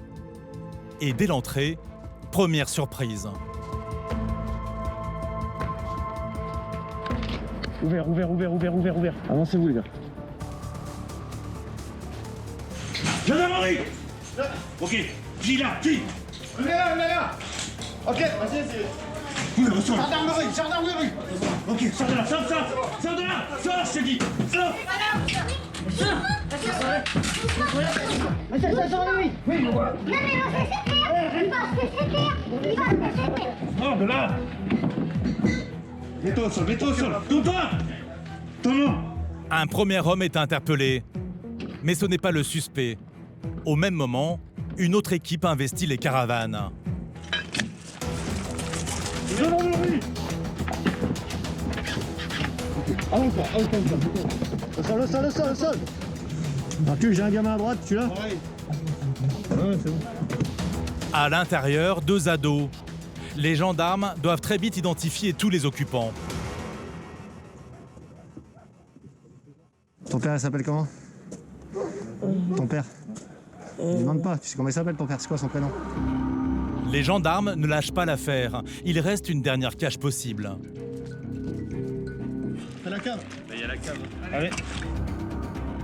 F: Et dès l'entrée, première surprise.
T: Ouvert. Avancez-vous les gars. Gendarmerie. Ok, qui là? Qui?
U: On est là. Ok, vas-y. Gendarmerie.
T: Ok, sors de là, sors, je te dis. Sors. Oui. Sors de là. Mets-toi au sol. Tourne-toi. Ton nom.
F: Un premier homme est interpellé. Mais ce n'est pas le suspect. Au même moment, une autre équipe investit les caravanes.
T: Gendarmerie. Au sol. Marcus, j'ai un gamin à droite, tu l'as? Ouais, c'est bon.
F: À l'intérieur, 2 ados. Les gendarmes doivent très vite identifier tous les occupants.
T: Ton père, il s'appelle comment? Ton père? Ne demande pas, tu sais comment il s'appelle ton père, c'est quoi son prénom?
F: Les gendarmes ne lâchent pas l'affaire. Il reste une dernière cache possible.
T: C'est la cave.
B: Il y a la cave.
T: Allez.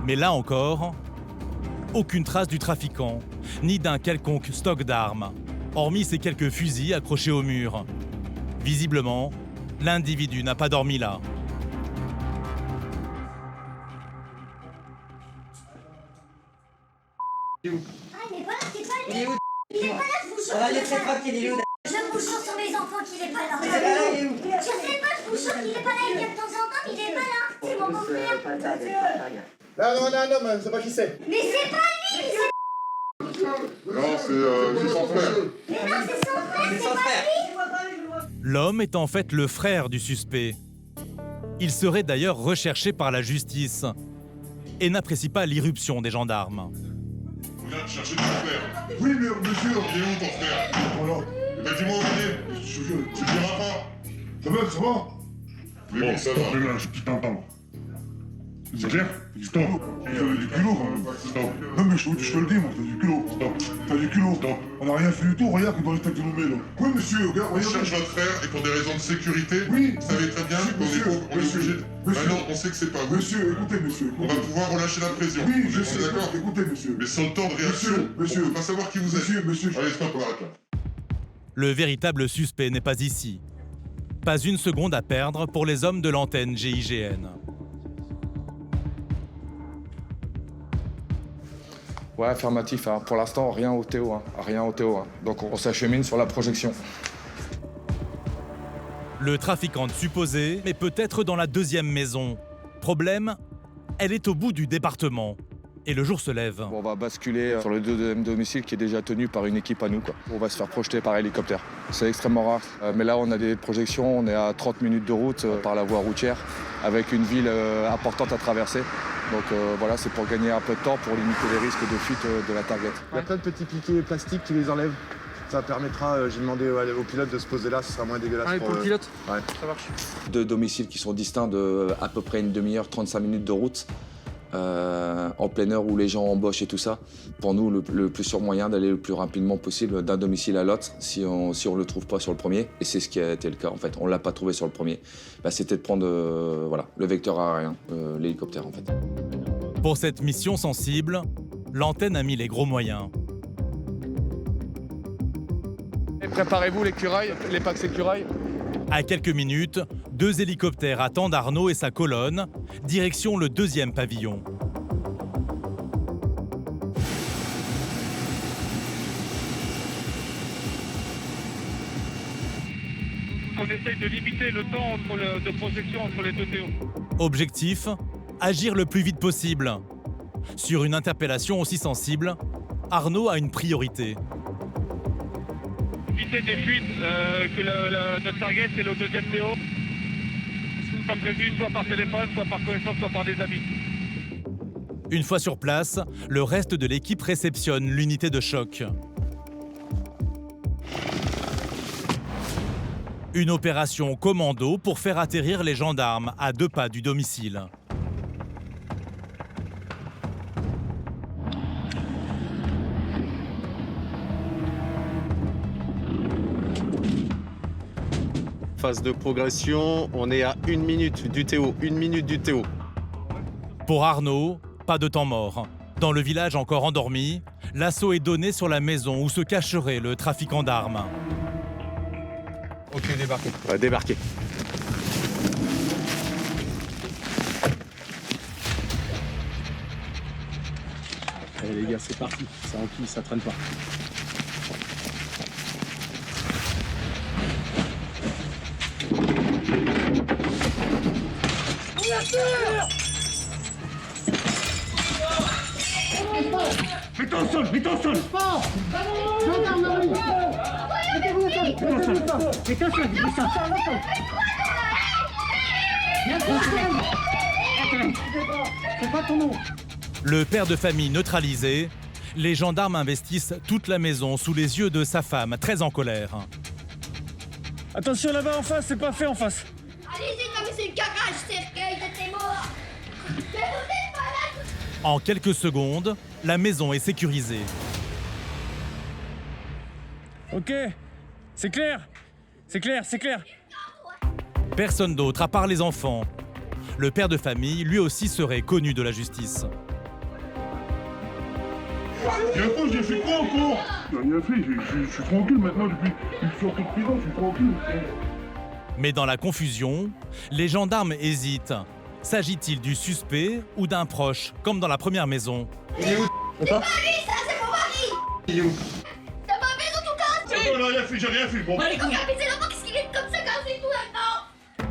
F: Mais là encore, aucune trace du trafiquant, ni d'un quelconque stock d'armes, hormis ces quelques fusils accrochés au mur. Visiblement, l'individu n'a pas dormi là.
M: Il est pas là, il est pas là, je vous jure. Il est très tranquille, il est où? Je vous jure sur mes enfants qu'il est pas là. Je sais pas, je vous jure qu'il est pas là, il vient de temps en temps, mais il est pas là. C'est mon beau-frère.
U: Non, mais c'est pas qui c'est.
M: Mais c'est pas lui,
P: Non, c'est son frère.
M: Mais non, c'est son frère, c'est pas lui.
F: L'homme est en fait le frère du suspect. Il serait d'ailleurs recherché par la justice et n'apprécie pas l'irruption des gendarmes.
P: On vient chercher ton frère. Oui, mais monsieur, il est où ton frère? Voilà. Eh ben dis-moi où il est. Tu le diras pas. Ça va? Mais bon, ça va. Je t'entends. C'est clair? Stop. T'as du culot quand même. Stop. Non mais je te le dis moi, t'as du culot. Stop. T'as du culot. Stop. On n'a rien fait du tout, regarde dans l'état que tu nous mets là. Oui monsieur, regarde,
G: On cherche votre frère et pour des raisons de sécurité,
P: oui,
G: vous savez très bien qu'on est obligé de... Maintenant, on sait que c'est pas vous.
P: Monsieur, écoutez monsieur.
G: On va pouvoir relâcher la pression.
P: Oui, je sais.
G: D'accord.
P: Écoutez monsieur.
G: Mais sans le temps de réaction,
P: monsieur,
G: on peut pas savoir qui vous êtes.
P: Monsieur.
G: Allez, stop, on arrête là.
F: Le véritable suspect n'est pas ici. Pas une seconde à perdre pour les hommes de l'antenne GIGN.
J: Ouais, affirmatif. Hein. Pour l'instant, rien au Théo. Rien au Théo. Donc on s'achemine sur la projection.
F: Le trafiquant supposé est peut-être dans la deuxième maison. Problème, elle est au bout du département. Et le jour se lève.
J: On va basculer sur le deuxième domicile qui est déjà tenu par une équipe à nous, quoi. On va se faire projeter par hélicoptère. C'est extrêmement rare. Mais là, on a des projections. On est à 30 minutes de route par la voie routière avec une ville importante à traverser. Donc voilà, c'est pour gagner un peu de temps pour limiter les risques de fuite de la target.
L: Il y a plein de petits piquets plastiques, tu les enlèves. Ça permettra, j'ai demandé au pilote de se poser là, ce sera moins dégueulasse.
J: pour le pilote?
L: Ouais.
J: Ça marche.
O: 2 domiciles qui sont distincts de à peu près une demi-heure, 35 minutes de route. En pleine heure où les gens embauchent et tout ça. Pour nous, le plus sûr moyen d'aller le plus rapidement possible d'un domicile à l'autre si on le trouve pas sur le premier. Et c'est ce qui a été le cas en fait. On l'a pas trouvé sur le premier. C'était de prendre le vecteur aérien, l'hélicoptère en fait.
F: Pour cette mission sensible, l'antenne a mis les gros moyens.
J: Et préparez-vous l'écureuil, les packs écureuils.
F: À quelques minutes, 2 hélicoptères attendent Arnaud et sa colonne, direction le 2e pavillon.
H: On essaye de limiter le temps de projection entre les deux Théo.
F: Objectif, agir le plus vite possible. Sur une interpellation aussi sensible, Arnaud a une priorité.
H: Éviter des fuites, que notre target c'est le 2e Théo. Comme prévu, soit par téléphone, soit par connaissance, soit par des amis.
F: Une fois sur place, le reste de l'équipe réceptionne l'unité de choc. Une opération commando pour faire atterrir les gendarmes à 2 pas du domicile.
V: Phase de progression, on est à 1 minute du Théo, 1 minute du Théo.
F: Pour Arnaud, pas de temps mort. Dans le village encore endormi, l'assaut est donné sur la maison où se cacherait le trafiquant d'armes.
J: Ok, débarquez.
V: Ouais, débarquez.
R: Allez les gars, c'est parti. Ça enquille, ça traîne pas.
P: Mets-toi au sol, mets-toi au sol.
M: Gendarmerie. Mettez-vous au sol. Mettez-vous au sol.
T: Mettez-vous au sol.
M: C'est pas ton nom.
F: Le père de famille neutralisé, les gendarmes investissent toute la maison sous les yeux de sa femme, très en colère.
T: Attention là-bas en face, c'est pas fait en face.
M: Allez-y, comme c'est le garage, cercueil de tes morts. Mais vous êtes pas là.
F: En quelques secondes, la maison est sécurisée.
T: Ok, c'est clair. C'est clair, c'est clair.
F: Personne d'autre à part les enfants. Le père de famille, lui aussi, serait connu de la justice.
P: J'ai fait quoi encore? J'ai rien fait, je suis tranquille maintenant depuis une sortie de prison, je suis tranquille.
F: Mais dans la confusion, les gendarmes hésitent. S'agit-il du suspect ou d'un proche, comme dans la première maison?
M: C'est pas lui, ça, c'est mon mari.
P: Il est où?
M: T'as pas fait en tout cas.
P: Non, j'ai rien fait, bon.
M: Allez, mais c'est l'enfant qui est comme ça quand c'est tout maintenant.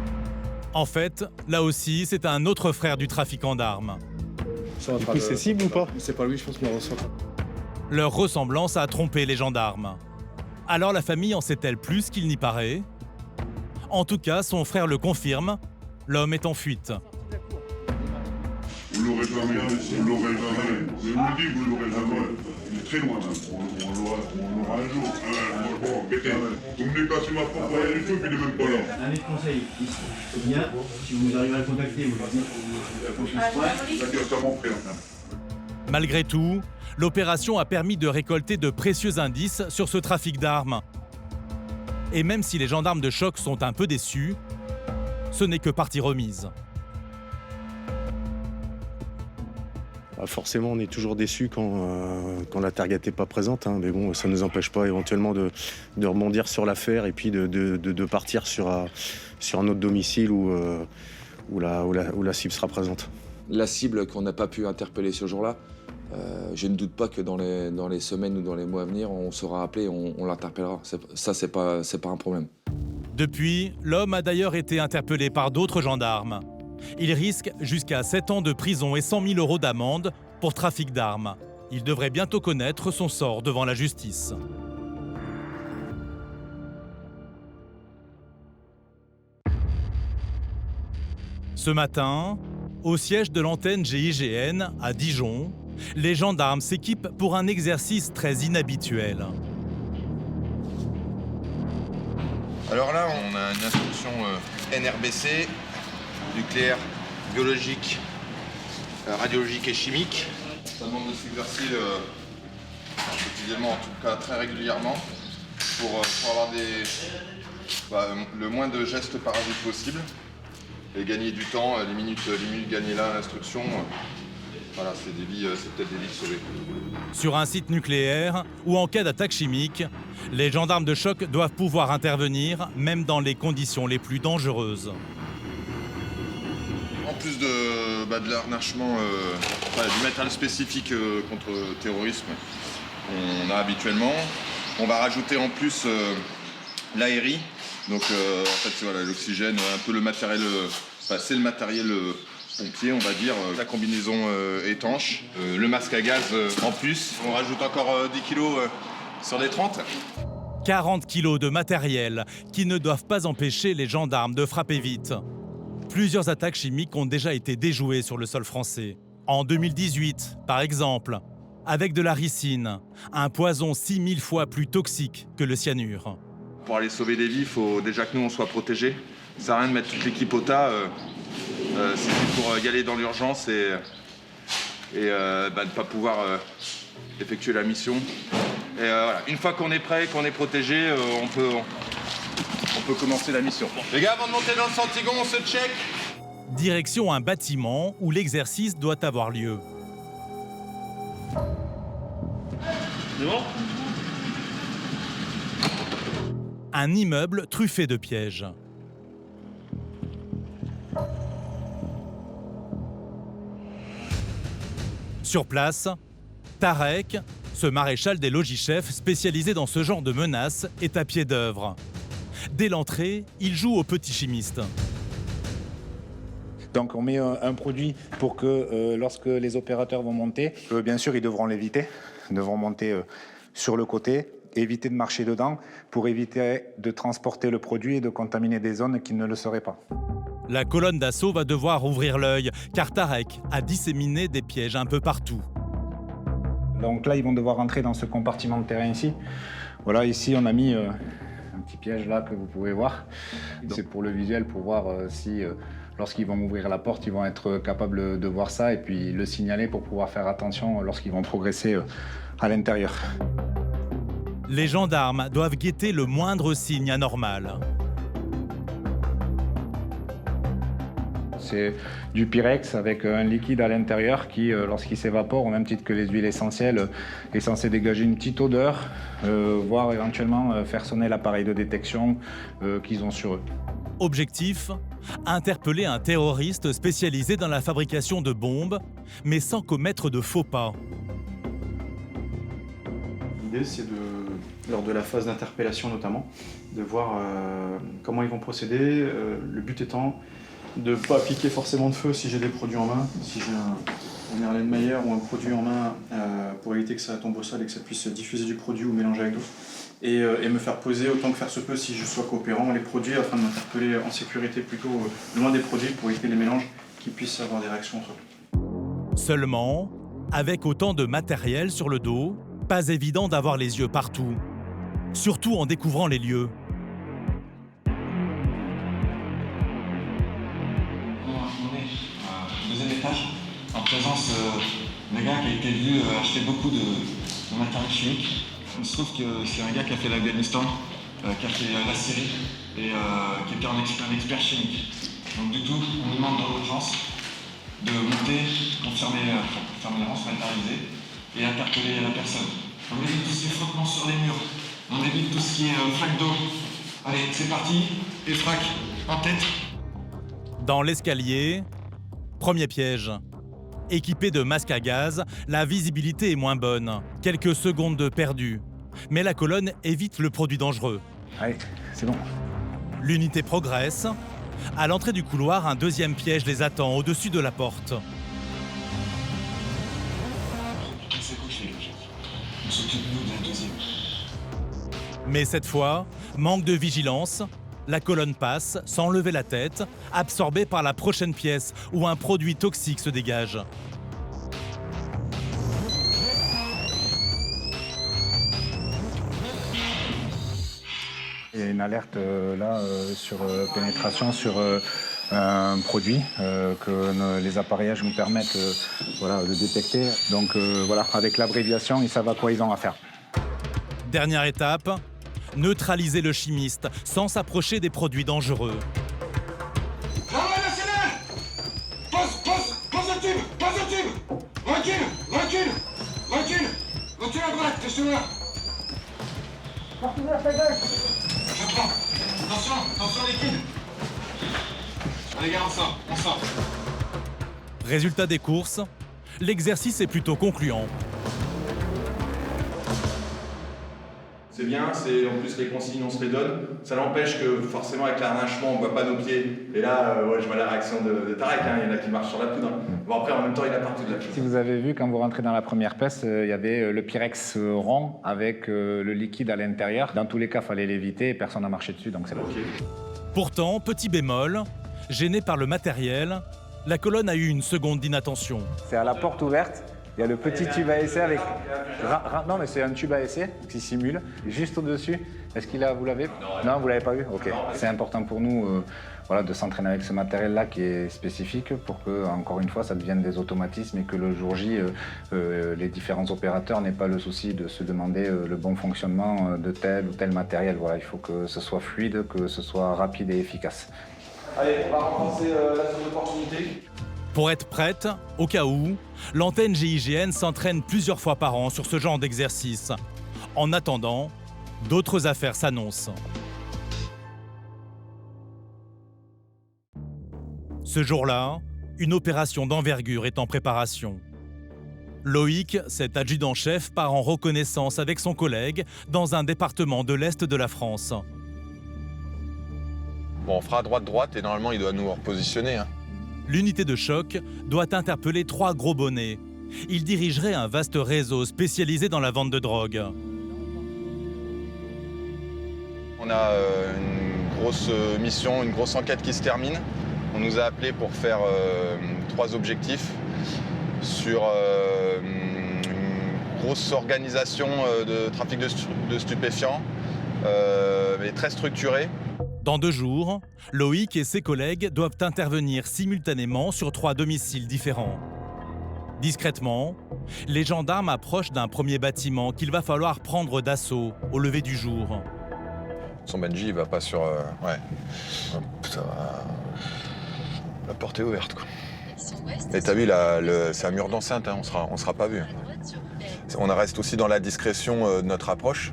F: En fait, là aussi, c'est un autre frère du trafiquant d'armes.
V: Du coup, c'est cible ou pas?
J: C'est pas lui, je pense qu'on reçoit.
F: Leur ressemblance a trompé les gendarmes. Alors la famille en sait-elle plus qu'il n'y paraît? En tout cas, son frère le confirme, l'homme est en fuite.
P: Oui, Vous l'aurez jamais, vous l'aurez jamais. Mais vous le dites, vous l'aurez jamais. Il est très loin, là. On l'aura un jour. Bon, arrêtez. Vous me cassez ma porte pour rien du tout, puis il n'est même pas là.
K: Un des conseils, ici, c'est bien, si vous arrivez à le contacter, vous leur dites.
F: Malgré tout, l'opération a permis de récolter de précieux indices sur ce trafic d'armes. Et même si les gendarmes de choc sont un peu déçus, ce n'est que partie remise.
Q: Forcément, on est toujours déçu quand la target n'est pas présente, hein, mais bon, ça ne nous empêche pas éventuellement de rebondir sur l'affaire et puis de partir sur un autre domicile où la cible sera présente.
O: La cible qu'on n'a pas pu interpeller ce jour-là, je ne doute pas que dans les semaines ou dans les mois à venir, on sera appelé et on l'interpellera. Ça, c'est pas un problème.
F: Depuis, l'homme a d'ailleurs été interpellé par d'autres gendarmes. Il risque jusqu'à 7 ans de prison et 100 000 € d'amende pour trafic d'armes. Il devrait bientôt connaître son sort devant la justice. Ce matin, au siège de l'antenne GIGN à Dijon, les gendarmes s'équipent pour un exercice très inhabituel.
E: Alors là, on a une instruction NRBC, nucléaire, biologique, radiologique et chimique. Ça demande de s'exercer quotidiennement, en tout cas très régulièrement, pour avoir le moins de gestes parasites possible et gagner du temps, les minutes gagnées là à l'instruction. Voilà, c'est peut-être des vies sauvées.
F: Sur un site nucléaire ou en cas d'attaque chimique, les gendarmes de choc doivent pouvoir intervenir, même dans les conditions les plus dangereuses.
E: En plus de l'harnachement, du matériel spécifique contre le terrorisme, on a habituellement. On va rajouter en plus l'aérie. Donc en fait, voilà, l'oxygène, un peu le matériel, c'est le matériel pompier, on va dire, la combinaison étanche, le masque à gaz en plus. On rajoute encore 10 kilos sur les 30.
F: 40 kilos de matériel qui ne doivent pas empêcher les gendarmes de frapper vite. Plusieurs attaques chimiques ont déjà été déjouées sur le sol français. En 2018, par exemple, avec de la ricine, un poison 6000 fois plus toxique que le cyanure.
E: Pour aller sauver des vies, il faut déjà que nous on soit protégés. Ça sert à rien de mettre toute l'équipe au tas. C'est pour y aller dans l'urgence et ne pas pouvoir effectuer la mission. Et voilà. Une fois qu'on est prêt, qu'on est protégé, on peut commencer la mission. Les gars, avant de monter dans le Santigon, on se check.
F: Direction un bâtiment où l'exercice doit avoir lieu.
B: C'est bon ?
F: Un immeuble truffé de pièges. Sur place, Tarek, ce maréchal des logis-chefs spécialisé dans ce genre de menaces, est à pied d'œuvre. Dès l'entrée, il joue au petit chimiste.
S: Donc on met un produit pour que lorsque les opérateurs vont monter, bien sûr ils devront l'éviter, ils devront monter sur le côté, éviter de marcher dedans pour éviter de transporter le produit et de contaminer des zones qui ne le seraient pas.
F: La colonne d'assaut va devoir ouvrir l'œil, car Tarek a disséminé des pièges un peu partout.
S: Donc là, ils vont devoir rentrer dans ce compartiment de terrain ici. Voilà, ici, on a mis un petit piège là que vous pouvez voir. C'est pour le visuel, pour voir si, lorsqu'ils vont ouvrir la porte, ils vont être capables de voir ça et puis le signaler pour pouvoir faire attention lorsqu'ils vont progresser à l'intérieur.
F: Les gendarmes doivent guetter le moindre signe anormal.
S: C'est du Pyrex avec un liquide à l'intérieur qui, lorsqu'il s'évapore, au même titre que les huiles essentielles, est censé dégager une petite odeur, voire éventuellement faire sonner l'appareil de détection qu'ils ont sur eux.
F: Objectif : interpeller un terroriste spécialisé dans la fabrication de bombes, mais sans commettre de faux pas.
W: L'idée, c'est lors de la phase d'interpellation notamment, de voir comment ils vont procéder, le but étant de ne pas appliquer forcément de feu si j'ai des produits en main, si j'ai un Erlenmeyer ou un produit en main pour éviter que ça tombe au sol et que ça puisse diffuser du produit ou mélanger avec d'autres. Et me faire poser autant que faire se peut si je sois coopérant les produits afin de m'interpeller en sécurité plutôt loin des produits pour éviter les mélanges qui puissent avoir des réactions entre eux.
F: Seulement, avec autant de matériel sur le dos, pas évident d'avoir les yeux partout. Surtout en découvrant les lieux.
A: On est au deuxième étage, en présence d'un gars qui a été vu acheter beaucoup de matériel chimique. Il se trouve que c'est un gars qui a fait l'Afghanistan, qui a fait la Syrie et qui était un expert chimique. Donc du tout, on nous demande dans l'urgence de monter, fermer la range, matérialiser et interpeller la personne. On évite tout ce qui est frottement sur les murs, on évite tout ce qui est flaque d'eau. Allez, c'est parti, et frac, en tête.
F: Dans l'escalier, premier piège. Équipé de masques à gaz, la visibilité est moins bonne. Quelques secondes de perdu. Mais la colonne évite le produit dangereux.
S: Allez, c'est bon.
F: L'unité progresse. À l'entrée du couloir, un deuxième piège les attend au-dessus de la porte.
A: C'est couché, on s'occupe nous de la deuxième.
F: Mais cette fois, manque de vigilance. La colonne passe, sans lever la tête, absorbée par la prochaine pièce où un produit toxique se dégage.
S: Il y a une alerte sur pénétration sur un produit que les appareillages nous permettent de détecter. Donc voilà, avec l'abréviation, ils savent à quoi ils ont affaire.
F: Dernière étape, neutraliser le chimiste sans s'approcher des produits dangereux.
A: Pose le tube. Recule à droite, que je te vois. Je prends. Attention liquide. Allez gars, on sort.
F: Résultat des courses, l'exercice est plutôt concluant.
E: C'est bien, en plus les consignes on se les donne. Ça n'empêche que forcément avec l'arnachement on voit pas nos pieds. Et là, je vois la réaction de Tarek, il y en a qui marchent sur la poudre. Bon après en même temps il a partout de la chose.
S: Si vous avez vu, quand vous rentrez dans la première pièce, il y avait le Pyrex rond avec le liquide à l'intérieur. Dans tous les cas, il fallait l'éviter et personne n'a marché dessus, donc c'est bon.
F: Pourtant, petit bémol, gêné par le matériel, la colonne a eu une seconde d'inattention.
S: C'est à la porte ouverte. Il y a le petit tube à essai avec... Non, mais c'est un tube à essai qui simule, juste au-dessus. Est-ce qu'il a... Vous l'avez? Non, vous l'avez pas vu? Ok. C'est important pour nous de s'entraîner avec ce matériel-là qui est spécifique pour que, encore une fois, ça devienne des automatismes et que le jour J, les différents opérateurs n'aient pas le souci de se demander le bon fonctionnement de tel ou tel matériel. Voilà, il faut que ce soit fluide, que ce soit rapide et efficace.
A: Allez, on va renforcer la zone d'opportunité.
F: Pour être prête, au cas où, l'antenne GIGN s'entraîne plusieurs fois par an sur ce genre d'exercice. En attendant, d'autres affaires s'annoncent. Ce jour-là, une opération d'envergure est en préparation. Loïc, cet adjudant-chef, part en reconnaissance avec son collègue dans un département de l'Est de la France.
E: Bon, on fera droite et normalement il doit nous repositionner.
F: L'unité de choc doit interpeller 3 gros bonnets. Ils dirigeraient un vaste réseau spécialisé dans la vente de drogue.
E: On a une grosse mission, une grosse enquête qui se termine. On nous a appelés pour faire 3 objectifs sur une grosse organisation de trafic de stupéfiants, mais très structurée.
F: Dans 2 jours, Loïc et ses collègues doivent intervenir simultanément sur 3 domiciles différents. Discrètement, les gendarmes approchent d'un premier bâtiment qu'il va falloir prendre d'assaut au lever du jour.
E: Son Benji, il va pas sur... ouais. Ça va... La porte est ouverte, quoi. Et t'as vu, c'est un mur d'enceinte, on sera pas vu. On reste aussi dans la discrétion de notre approche.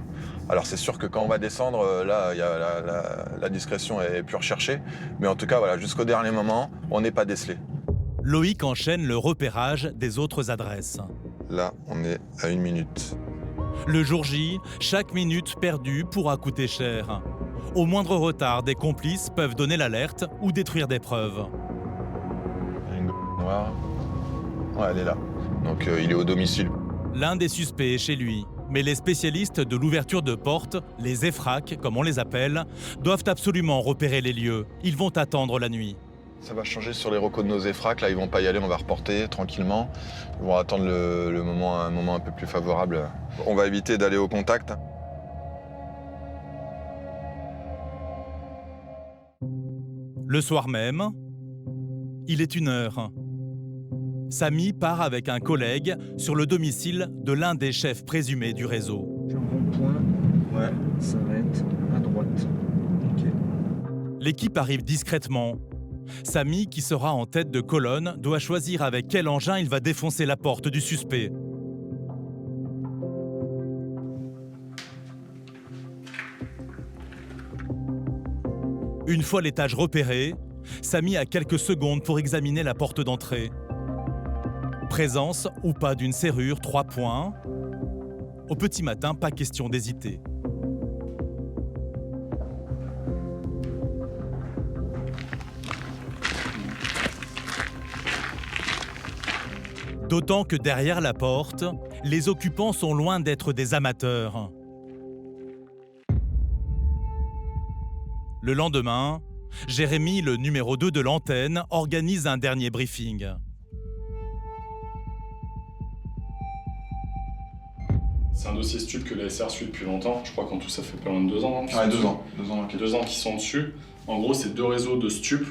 E: Alors c'est sûr que quand on va descendre, là, la discrétion est plus recherchée. Mais en tout cas, voilà, jusqu'au dernier moment, on n'est pas décelé.
F: Loïc enchaîne le repérage des autres adresses.
E: Là, on est à 1 minute.
F: Le jour J, chaque minute perdue pourra coûter cher. Au moindre retard, des complices peuvent donner l'alerte ou détruire des preuves.
E: Une noire. Ouais, elle est là. Donc il est au domicile.
F: L'un des suspects est chez lui. Mais les spécialistes de l'ouverture de portes, les EFRAC comme on les appelle, doivent absolument repérer les lieux. Ils vont attendre la nuit.
E: Ça va changer sur les recos de nos effracs. Là, ils vont pas y aller, on va reporter tranquillement. Ils vont attendre un moment un peu plus favorable. On va éviter d'aller au contact.
F: Le soir même, il est 1h. Samy part avec un collègue sur le domicile de l'un des chefs présumés du réseau.
K: J'ai un rond-point. Ouais. Ça va être à droite. Ok.
F: L'équipe arrive discrètement. Samy, qui sera en tête de colonne, doit choisir avec quel engin il va défoncer la porte du suspect. Une fois l'étage repéré, Samy a quelques secondes pour examiner la porte d'entrée. Présence ou pas d'une serrure 3 points. Au petit matin, pas question d'hésiter. D'autant que derrière la porte, les occupants sont loin d'être des amateurs. Le lendemain, Jérémy, le numéro 2 de l'antenne, organise un dernier briefing.
D: C'est un dossier stup que la SR suit depuis longtemps. Je crois qu'en tout, ça fait pas loin de 2 ans.
E: Ouais, 2 ans.
D: 2 ans qui sont dessus. En gros, c'est 2 réseaux de stup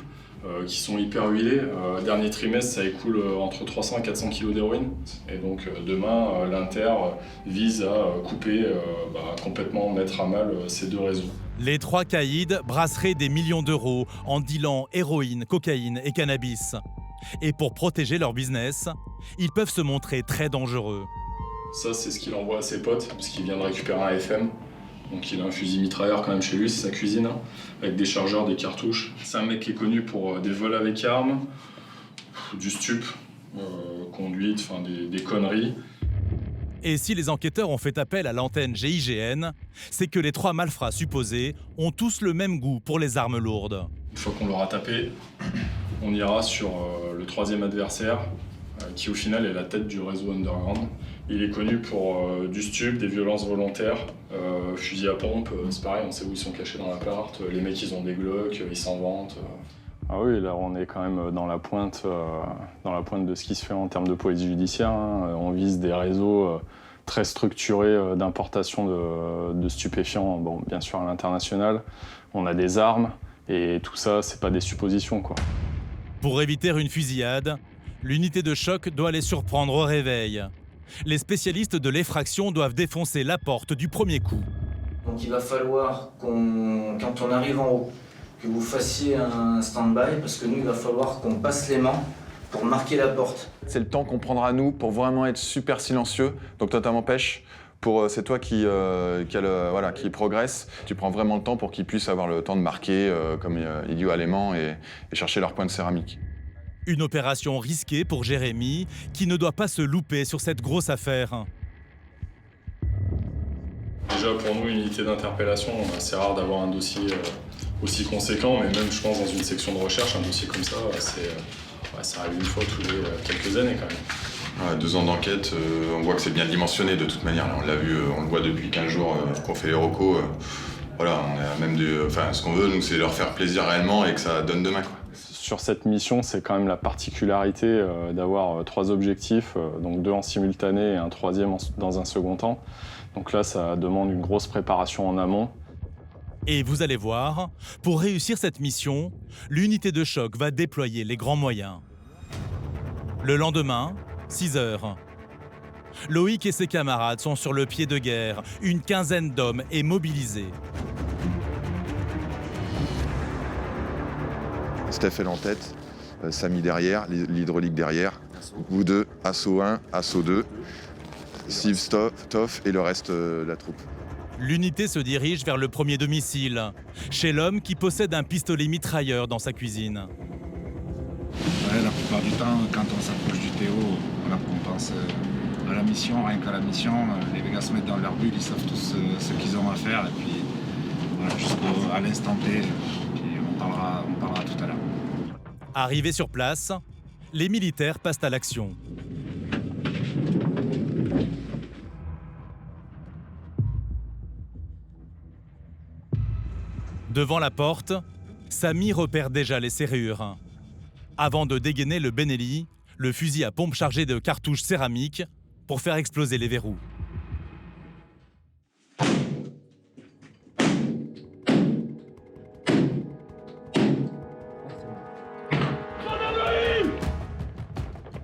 D: qui sont hyper huilés. Dernier trimestre, ça écoule entre 300 et 400 kilos d'héroïne. Et donc demain, l'Inter vise à couper, complètement mettre à mal ces 2 réseaux.
F: Les 3 caïds brasseraient des millions d'euros en dealant héroïne, cocaïne et cannabis. Et pour protéger leur business, ils peuvent se montrer très dangereux.
D: Ça, c'est ce qu'il envoie à ses potes, parce qu'il vient de récupérer un FM. Donc il a un fusil mitrailleur quand même chez lui, c'est sa cuisine, hein, avec des chargeurs, des cartouches. C'est un mec qui est connu pour des vols avec armes, du stup, conduite, enfin des conneries.
F: Et si les enquêteurs ont fait appel à l'antenne GIGN, c'est que les 3 malfrats supposés ont tous le même goût pour les armes lourdes.
D: Une fois qu'on l'aura tapé, on ira sur le 3e adversaire, qui au final est la tête du réseau underground. Il est connu pour du stup, des violences volontaires, fusil à pompe, c'est pareil, on sait où ils sont cachés dans l'appart, les mecs ils ont des Glock, ils s'en vantent.
I: Ah oui, là on est quand même dans la pointe de ce qui se fait en termes de police judiciaire. Hein. On vise des réseaux très structurés d'importation de stupéfiants, bon, bien sûr à l'international. On a des armes et tout ça, c'est pas des suppositions, quoi.
F: Pour éviter une fusillade, l'unité de choc doit les surprendre au réveil. Les spécialistes de l'effraction doivent défoncer la porte du premier coup.
N: Donc il va falloir quand on arrive en haut, que vous fassiez un stand-by, parce que nous, il va falloir qu'on passe les mains pour marquer la porte.
E: C'est le temps qu'on prendra nous pour vraiment être super silencieux. Donc toi, t'en empêches. C'est toi qui progresse. Tu prends vraiment le temps pour qu'ils puissent avoir le temps de marquer comme idiot allemand et chercher leur point de céramique.
F: Une opération risquée pour Jérémy, qui ne doit pas se louper sur cette grosse affaire.
D: Déjà, pour nous, une unité d'interpellation, c'est rare d'avoir un dossier aussi conséquent, mais même, je pense, dans une section de recherche, un dossier comme ça, ça arrive une fois tous les quelques années, quand même.
E: Ouais, 2 ans d'enquête, on voit que c'est bien dimensionné, de toute manière. On l'a vu, on le voit depuis 15 jours qu'on fait les recos. Voilà, on a même ce qu'on veut, nous, c'est leur faire plaisir réellement et que ça donne demain, quoi.
I: Sur cette mission, c'est quand même la particularité d'avoir 3 objectifs, donc 2 en simultané et un 3e dans un second temps. Donc là, ça demande une grosse préparation en amont.
F: Et vous allez voir, pour réussir cette mission, l'unité de choc va déployer les grands moyens. Le lendemain, 6h. Loïc et ses camarades sont sur le pied de guerre. Une quinzaine d'hommes est mobilisée.
E: Steph est en tête, Samy derrière, l'hydraulique derrière. Vous deux, assaut 1, assaut 2, Steve, Toff et le reste de la troupe.
F: L'unité se dirige vers le premier domicile, chez l'homme qui possède un pistolet mitrailleur dans sa cuisine.
S: Ouais, la plupart du temps, quand on s'approche du Théo, on pense à la mission, rien qu'à la mission. Les gars se mettent dans leur bulle, ils savent tous ce qu'ils ont à faire. Et puis, voilà, jusqu'à l'instant T, puis on parlera tout à l'heure.
F: Arrivés sur place, les militaires passent à l'action. Devant la porte, Samy repère déjà les serrures. avant de dégainer le Benelli, le fusil à pompe chargé de cartouches céramiques pour faire exploser les verrous.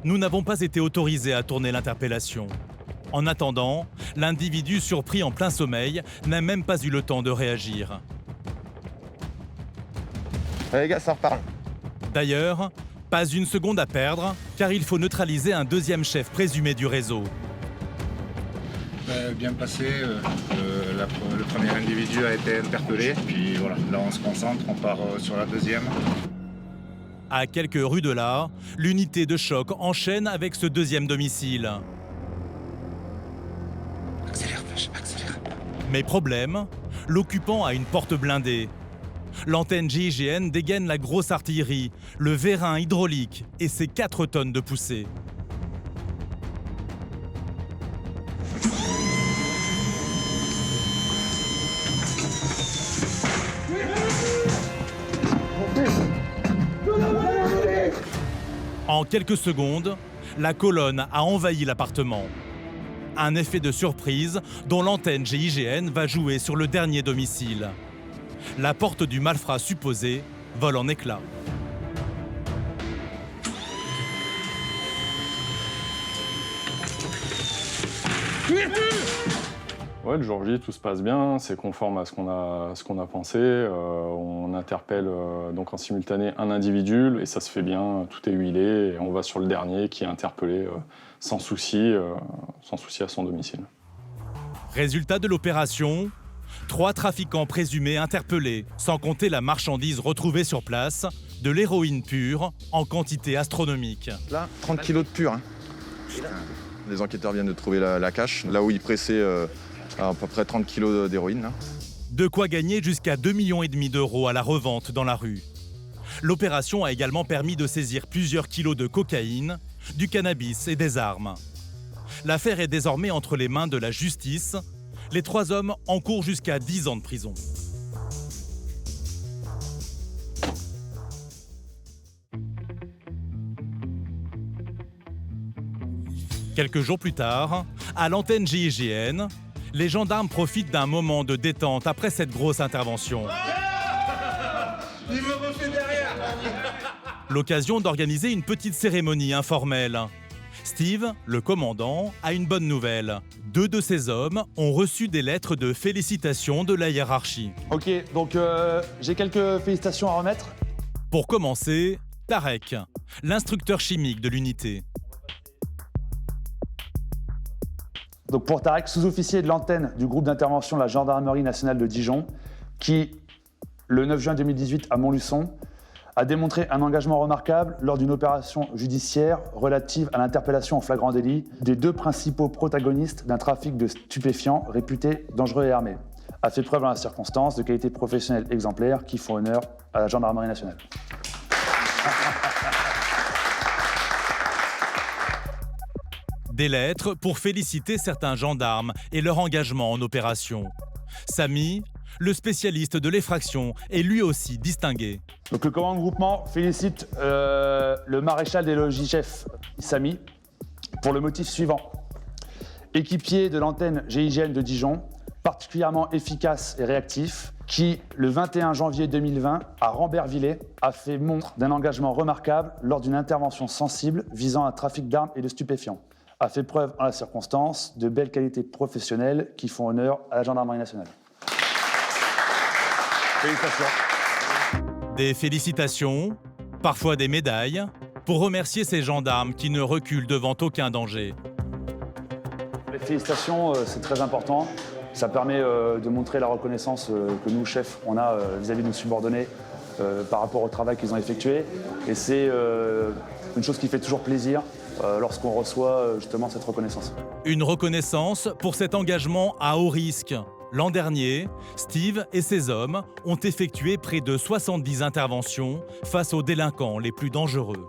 F: Nous n'avons pas été autorisés à tourner l'interpellation. En attendant, l'individu surpris en plein sommeil n'a même pas eu le temps de réagir.
E: Les gars, ça repart.
F: D'ailleurs, pas une seconde à perdre, car il faut neutraliser un deuxième chef présumé du réseau.
S: Bien passé, le premier individu a été interpellé, puis voilà, là on se concentre, on part sur la deuxième.
F: À quelques rues de là, l'unité de choc enchaîne avec ce deuxième domicile.
K: Accélère, accélère.
F: Mais problème, l'occupant a une porte blindée. L'antenne GIGN dégaine la grosse artillerie, le vérin hydraulique et ses 4 tonnes de poussée. En quelques secondes, la colonne a envahi l'appartement. Un effet de surprise dont l'antenne GIGN va jouer sur le dernier domicile. La porte du malfrat supposé vole en éclats.
I: Ouais, le jour J, tout se passe bien, c'est conforme à ce qu'on a pensé. On interpelle donc en simultané un individu et ça se fait bien, tout est huilé. Et on va sur le dernier qui est interpellé sans souci à son domicile.
F: Résultat de l'opération, 3 trafiquants présumés interpellés, sans compter la marchandise retrouvée sur place, de l'héroïne pure en quantité astronomique.
E: Là, 30 kilos de pur. Hein. Les enquêteurs viennent de trouver la cache, là où ils pressaient à peu près 30 kilos d'héroïne. Là.
F: De quoi gagner jusqu'à 2,5 millions d'euros à la revente dans la rue. L'opération a également permis de saisir plusieurs kilos de cocaïne, du cannabis et des armes. L'affaire est désormais entre les mains de la justice. Les 3 hommes encourent jusqu'à 10 ans de prison. Quelques jours plus tard, à l'antenne GIGN, les gendarmes profitent d'un moment de détente après cette grosse intervention.
K: Il me refait derrière.
F: L'occasion d'organiser une petite cérémonie informelle. Steve, le commandant, a une bonne nouvelle. 2 de ses hommes ont reçu des lettres de félicitations de la hiérarchie.
C: Ok, donc j'ai quelques félicitations à remettre.
F: Pour commencer, Tarek, l'instructeur chimique de l'unité.
C: Donc pour Tarek, sous-officier de l'antenne du groupe d'intervention de la Gendarmerie nationale de Dijon, qui, le 9 juin 2018 à Montluçon, a démontré un engagement remarquable lors d'une opération judiciaire relative à l'interpellation en flagrant délit des 2 principaux protagonistes d'un trafic de stupéfiants réputé dangereux et armé, a fait preuve dans la circonstance de qualité professionnelle exemplaire qui font honneur à la Gendarmerie nationale.
F: Des lettres pour féliciter certains gendarmes et leur engagement en opération. Samy, le spécialiste de l'effraction, est lui aussi distingué.
C: Donc le commandant de groupement félicite le maréchal des logis-chefs Samy pour le motif suivant. Équipier de l'antenne GIGN de Dijon, particulièrement efficace et réactif, qui, le 21 janvier 2020, à Rambervillers, a fait montre d'un engagement remarquable lors d'une intervention sensible visant un trafic d'armes et de stupéfiants, a fait preuve en la circonstance de belles qualités professionnelles qui font honneur à la Gendarmerie nationale. Félicitations.
F: Des félicitations, parfois des médailles, pour remercier ces gendarmes qui ne reculent devant aucun danger.
C: Les félicitations, c'est très important. Ça permet de montrer la reconnaissance que nous, chefs, on a vis-à-vis de nos subordonnés par rapport au travail qu'ils ont effectué. Et c'est une chose qui fait toujours plaisir lorsqu'on reçoit justement cette reconnaissance.
F: Une reconnaissance pour cet engagement à haut risque. L'an dernier, Steve et ses hommes ont effectué près de 70 interventions face aux délinquants les plus dangereux.